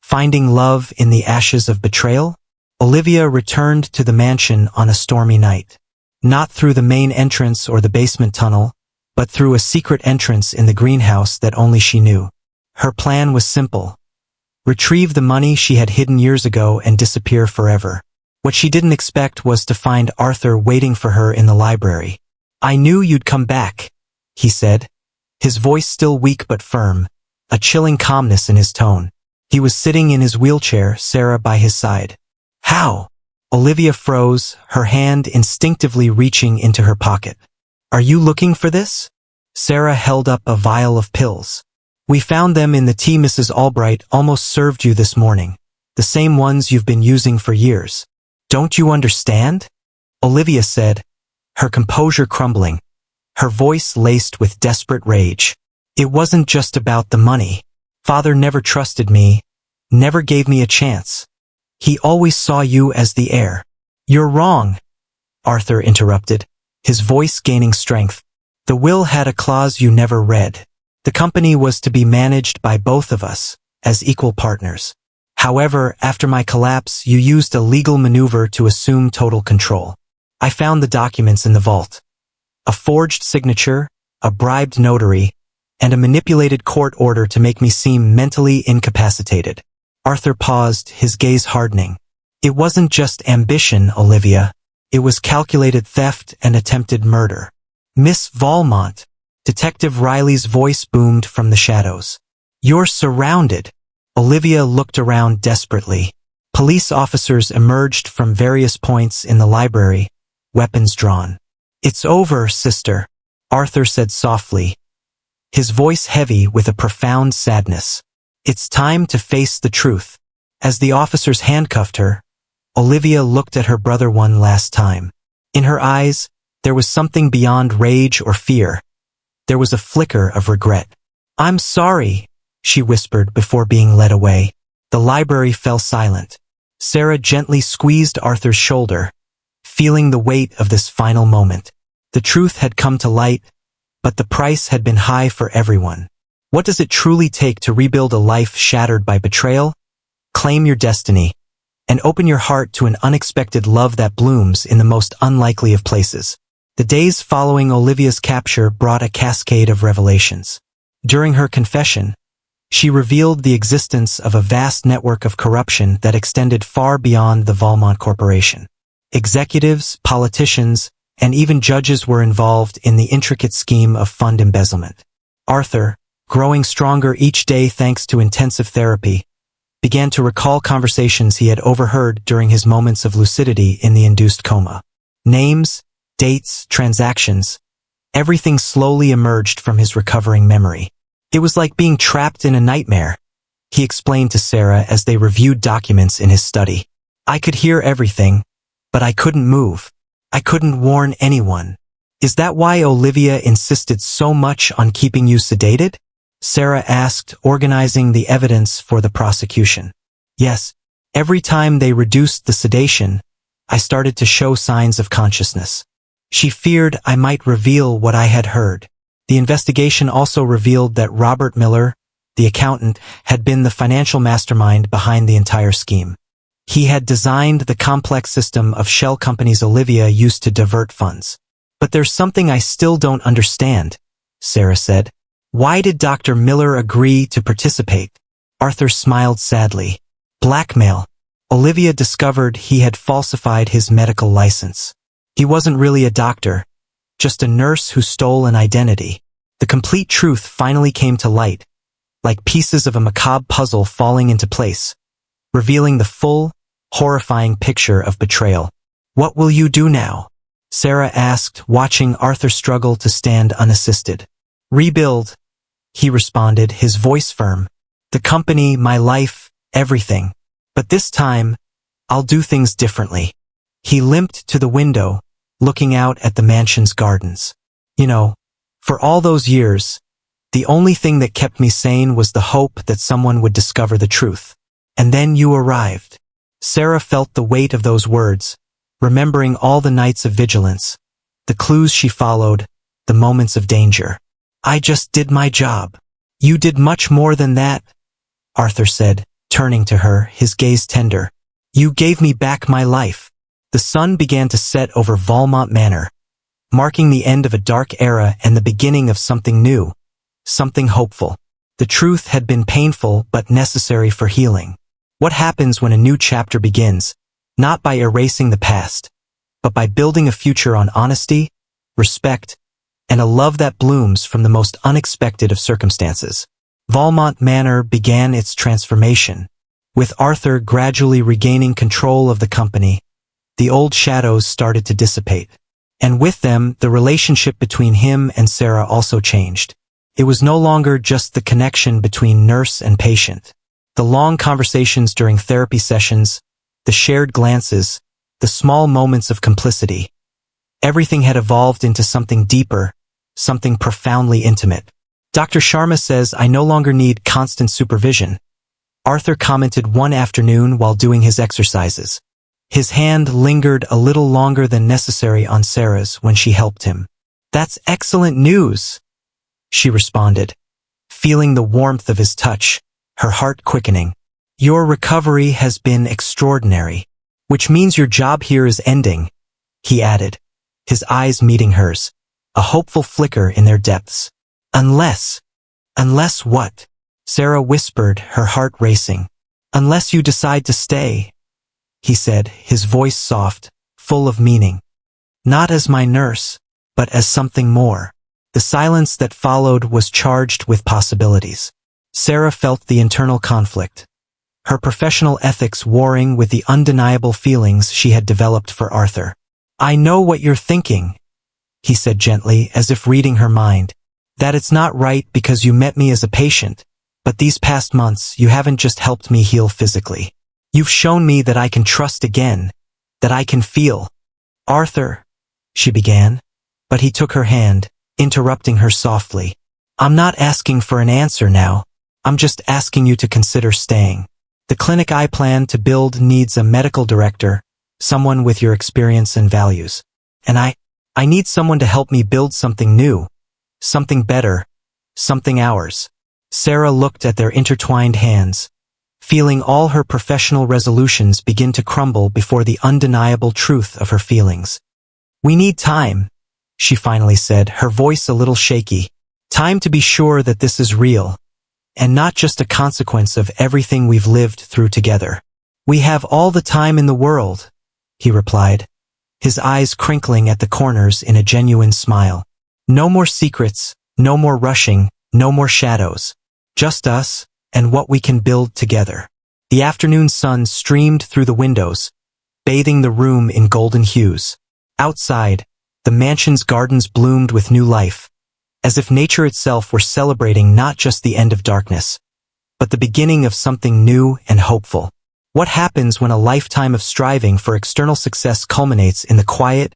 Finding love in the ashes of betrayal? Olivia returned to the mansion on a stormy night. Not through the main entrance or the basement tunnel, but through a secret entrance in the greenhouse that only she knew. Her plan was simple. retrieve the money she had hidden years ago and disappear forever. What she didn't expect was to find Arthur waiting for her in the library. "I knew you'd come back," he said, his voice still weak but firm, a chilling calmness in his tone. He was sitting in his wheelchair, Sarah by his side. "How?" Olivia froze, her hand instinctively reaching into her pocket. "Are you looking for this?" Sarah held up a vial of pills. "We found them in the tea Mrs. Albright almost served you this morning. The same ones you've been using for years. Don't you understand?" Olivia said, her composure crumbling, her voice laced with desperate rage. "It wasn't just about the money. Father never trusted me, never gave me a chance. He always saw you as the heir." "You're wrong," Arthur interrupted, his voice gaining strength. "The will had a clause you never read. The company was to be managed by both of us, as equal partners. However, after my collapse, you used a legal maneuver to assume total control. I found the documents in the vault. A forged signature, a bribed notary, and a manipulated court order to make me seem mentally incapacitated." Arthur paused, his gaze hardening. "It wasn't just ambition, Olivia. It was calculated theft and attempted murder." "Miss Valmont," Detective Riley's voice boomed from the shadows. "You're surrounded." Olivia looked around desperately. Police officers emerged from various points in the library, weapons drawn. "It's over, sister," Arthur said softly, his voice heavy with a profound sadness. "It's time to face the truth." As the officers handcuffed her, Olivia looked at her brother one last time. In her eyes, there was something beyond rage or fear. There was a flicker of regret. "I'm sorry," she whispered before being led away. The library fell silent. Sarah gently squeezed Arthur's shoulder, feeling the weight of this final moment. The truth had come to light, but the price had been high for everyone. What does it truly take to rebuild a life shattered by betrayal? Claim your destiny, and open your heart to an unexpected love that blooms in the most unlikely of places. The days following Olivia's capture brought a cascade of revelations. During her confession, she revealed the existence of a vast network of corruption that extended far beyond the Valmont Corporation. Executives, politicians, and even judges were involved in the intricate scheme of fund embezzlement. Arthur, growing stronger each day thanks to intensive therapy, began to recall conversations he had overheard during his moments of lucidity in the induced coma. Names, dates, transactions, everything slowly emerged from his recovering memory. "It was like being trapped in a nightmare," he explained to Sarah as they reviewed documents in his study. "I could hear everything, but I couldn't move. I couldn't warn anyone." "Is that why Olivia insisted so much on keeping you sedated?" Sarah asked, organizing the evidence for the prosecution. "Yes. Every time they reduced the sedation, I started to show signs of consciousness. She feared I might reveal what I had heard." The investigation also revealed that Robert Miller, the accountant, had been the financial mastermind behind the entire scheme. He had designed the complex system of shell companies Olivia used to divert funds. "But there's something I still don't understand," Sarah said. "Why did Dr. Miller agree to participate?" Arthur smiled sadly. "Blackmail." Olivia discovered he had falsified his medical license. He wasn't really a doctor, just a nurse who stole an identity. The complete truth finally came to light, like pieces of a macabre puzzle falling into place, revealing the full, horrifying picture of betrayal. "What will you do now?" Sarah asked, watching Arthur struggle to stand unassisted. "Rebuild," he responded, his voice firm. "The company, my life, everything. But this time, I'll do things differently." He limped to the window, looking out at the mansion's gardens. "You know, for all those years, the only thing that kept me sane was the hope that someone would discover the truth. And then you arrived." Sarah felt the weight of those words, remembering all the nights of vigilance, the clues she followed, the moments of danger. "I just did my job." "You did much more than that," Arthur said, turning to her, his gaze tender. "You gave me back my life." The sun began to set over Valmont Manor, marking the end of a dark era and the beginning of something new, something hopeful. The truth had been painful but necessary for healing. What happens when a new chapter begins, not by erasing the past, but by building a future on honesty, respect, and a love that blooms from the most unexpected of circumstances. Valmont Manor began its transformation. With Arthur gradually regaining control of the company, the old shadows started to dissipate. And with them, the relationship between him and Sarah also changed. It was no longer just the connection between nurse and patient. The long conversations during therapy sessions, the shared glances, the small moments of complicity. Everything had evolved into something deeper, something profoundly intimate. Dr. Sharma says I no longer need constant supervision, Arthur commented one afternoon while doing his exercises. His hand lingered a little longer than necessary on Sarah's when she helped him. That's excellent news, she responded, feeling the warmth of his touch, her heart quickening. Your recovery has been extraordinary, which means your job here is ending, he added, his eyes meeting hers, a hopeful flicker in their depths. Unless what? Sarah whispered, her heart racing. Unless you decide to stay, he said, his voice soft, full of meaning. Not as my nurse, but as something more. The silence that followed was charged with possibilities. Sarah felt the internal conflict, her professional ethics warring with the undeniable feelings she had developed for Arthur. I know what you're thinking, he said gently, as if reading her mind. That it's not right because you met me as a patient, but these past months you haven't just helped me heal physically. You've shown me that I can trust again, that I can feel. Arthur, she began, but he took her hand, interrupting her softly. I'm not asking for an answer now. I'm just asking you to consider staying. The clinic I plan to build needs a medical director, someone with your experience and values. And I need someone to help me build something new, something better, something ours. Sarah looked at their intertwined hands, feeling all her professional resolutions begin to crumble before the undeniable truth of her feelings. We need time, she finally said, her voice a little shaky. Time to be sure that this is real, and not just a consequence of everything we've lived through together. We have all the time in the world, he replied, his eyes crinkling at the corners in a genuine smile. No more secrets, no more rushing, no more shadows. Just us, and what we can build together. The afternoon sun streamed through the windows, bathing the room in golden hues. Outside, the mansion's gardens bloomed with new life, as if nature itself were celebrating not just the end of darkness, but the beginning of something new and hopeful. What happens when a lifetime of striving for external success culminates in the quiet,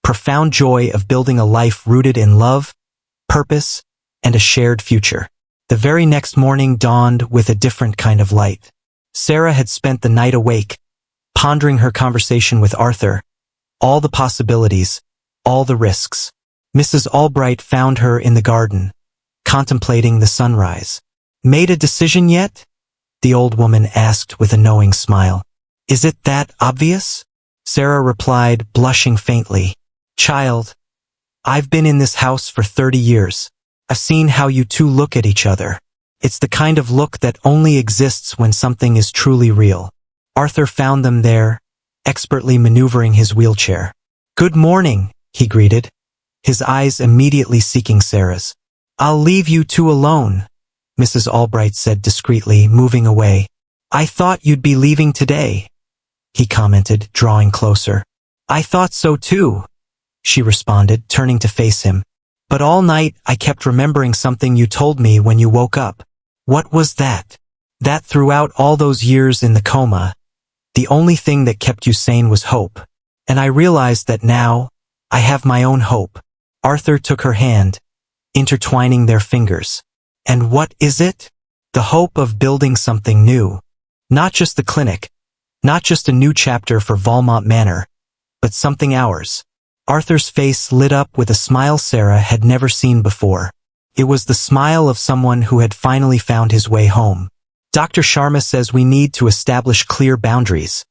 profound joy of building a life rooted in love, purpose, and a shared future? The very next morning dawned with a different kind of light. Sarah had spent the night awake, pondering her conversation with Arthur, all the possibilities, all the risks. Mrs. Albright found her in the garden, contemplating the sunrise. Made a decision yet? The old woman asked with a knowing smile. Is it that obvious? Sarah replied, blushing faintly. Child, I've been in this house for 30 years. I've seen how you two look at each other. It's the kind of look that only exists when something is truly real. Arthur found them there, expertly maneuvering his wheelchair. Good morning, he greeted, his eyes immediately seeking Sarah's. I'll leave you two alone, Mrs. Albright said discreetly, moving away. I thought you'd be leaving today, he commented, drawing closer. I thought so too, she responded, turning to face him. But all night I kept remembering something you told me when you woke up. What was that? That throughout all those years in the coma, the only thing that kept you sane was hope. And I realized that now, I have my own hope. Arthur took her hand, intertwining their fingers. And what is it? The hope of building something new. Not just the clinic, not just a new chapter for Valmont Manor, but something ours. Arthur's face lit up with a smile Sarah had never seen before. It was the smile of someone who had finally found his way home. Dr. Sharma says we need to establish clear boundaries,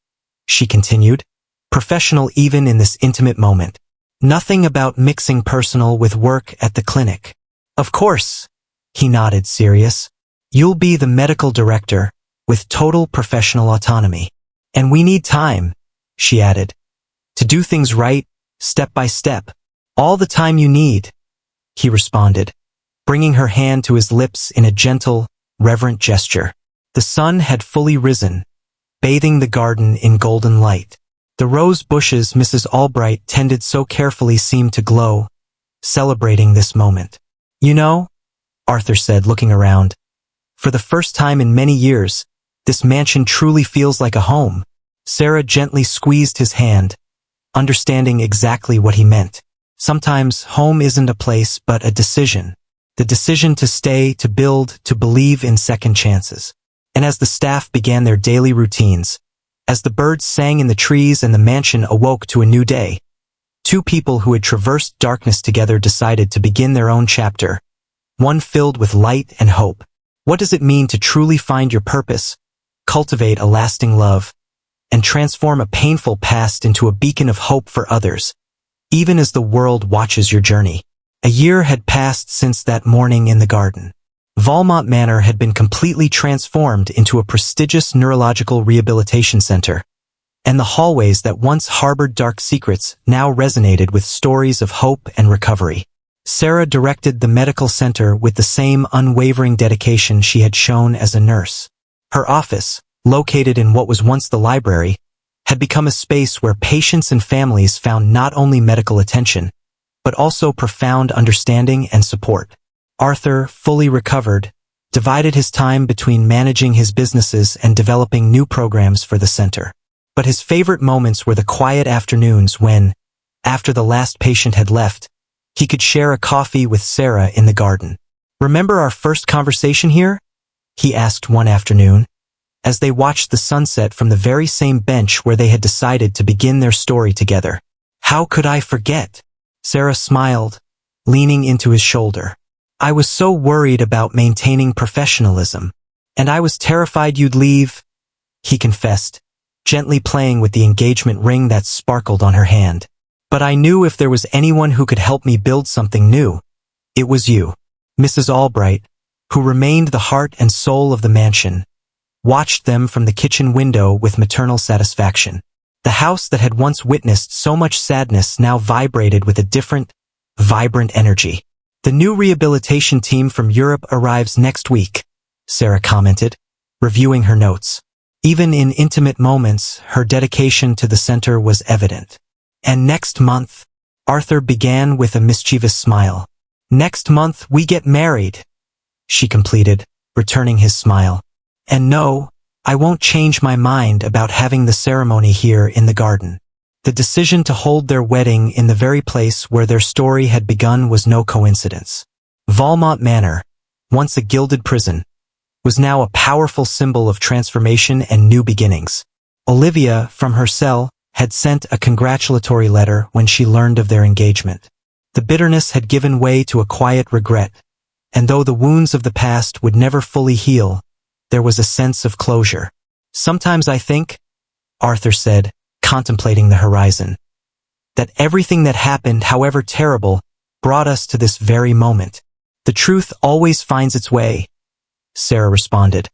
she continued, professional even in this intimate moment. Nothing about mixing personal with work at the clinic. Of course, he nodded, serious. You'll be the medical director, with total professional autonomy. And we need time, she added, to do things right, step by step. All the time you need, he responded, bringing her hand to his lips in a gentle, reverent gesture. The sun had fully risen, bathing the garden in golden light. The rose bushes Mrs. Albright tended so carefully seemed to glow, celebrating this moment. You know, Arthur said, looking around, for the first time in many years, this mansion truly feels like a home. Sarah gently squeezed his hand, understanding exactly what he meant. Sometimes home isn't a place but a decision. The decision to stay, to build, to believe in second chances. And as the staff began their daily routines, as the birds sang in the trees and the mansion awoke to a new day, two people who had traversed darkness together decided to begin their own chapter, one filled with light and hope. What does it mean to truly find your purpose, cultivate a lasting love, and transform a painful past into a beacon of hope for others, even as the world watches your journey? A year had passed since that morning in the garden. Valmont Manor had been completely transformed into a prestigious neurological rehabilitation center, and the hallways that once harbored dark secrets now resonated with stories of hope and recovery. Sarah directed the medical center with the same unwavering dedication she had shown as a nurse. Her office, located in what was once the library, had become a space where patients and families found not only medical attention, but also profound understanding and support. Arthur, fully recovered, divided his time between managing his businesses and developing new programs for the center. But his favorite moments were the quiet afternoons when, after the last patient had left, he could share a coffee with Sarah in the garden. "Remember our first conversation here?" he asked one afternoon, as they watched the sunset from the very same bench where they had decided to begin their story together. "How could I forget?" Sarah smiled, leaning into his shoulder. "I was so worried about maintaining professionalism, and I was terrified you'd leave," he confessed, gently playing with the engagement ring that sparkled on her hand. "But I knew if there was anyone who could help me build something new, it was you." Mrs. Albright, who remained the heart and soul of the mansion, watched them from the kitchen window with maternal satisfaction. The house that had once witnessed so much sadness now vibrated with a different, vibrant energy. "The new rehabilitation team from Europe arrives next week," Sarah commented, reviewing her notes. Even in intimate moments, her dedication to the center was evident. "And next month," Arthur began with a mischievous smile. "Next month we get married," she completed, returning his smile. "And no, I won't change my mind about having the ceremony here in the garden." The decision to hold their wedding in the very place where their story had begun was no coincidence. Valmont Manor, once a gilded prison, was now a powerful symbol of transformation and new beginnings. Olivia, from her cell, had sent a congratulatory letter when she learned of their engagement. The bitterness had given way to a quiet regret, and though the wounds of the past would never fully heal, there was a sense of closure. "Sometimes I think," Arthur said, contemplating the horizon, "that everything that happened, however terrible, brought us to this very moment." "The truth always finds its way," Sarah responded,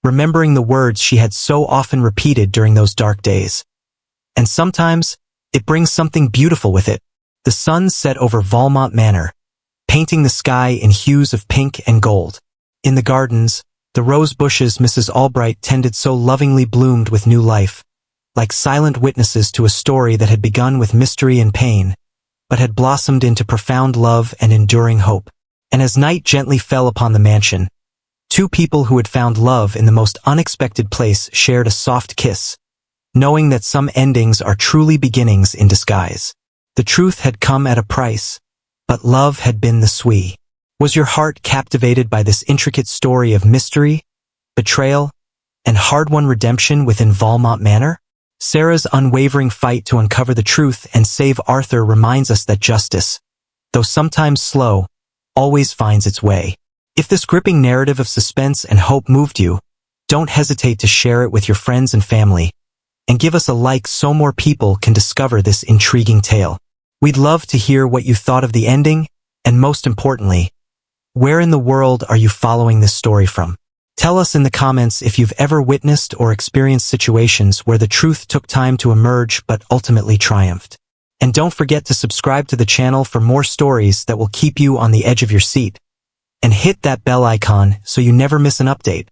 remembering the words she had so often repeated during those dark days. "And sometimes, it brings something beautiful with it." The sun set over Valmont Manor, painting the sky in hues of pink and gold. In the gardens, the rose bushes Mrs. Albright tended so lovingly bloomed with new life, like silent witnesses to a story that had begun with mystery and pain, but had blossomed into profound love and enduring hope. And as night gently fell upon the mansion, two people who had found love in the most unexpected place shared a soft kiss, knowing that some endings are truly beginnings in disguise. The truth had come at a price, but love had been the sweet. Was your heart captivated by this intricate story of mystery, betrayal, and hard-won redemption within Valmont Manor? Sarah's unwavering fight to uncover the truth and save Arthur reminds us that justice, though sometimes slow, always finds its way. If this gripping narrative of suspense and hope moved you, don't hesitate to share it with your friends and family, and give us a like so more people can discover this intriguing tale. We'd love to hear what you thought of the ending, and most importantly, where in the world are you following this story from? Tell us in the comments if you've ever witnessed or experienced situations where the truth took time to emerge but ultimately triumphed. And don't forget to subscribe to the channel for more stories that will keep you on the edge of your seat. And hit that bell icon so you never miss an update.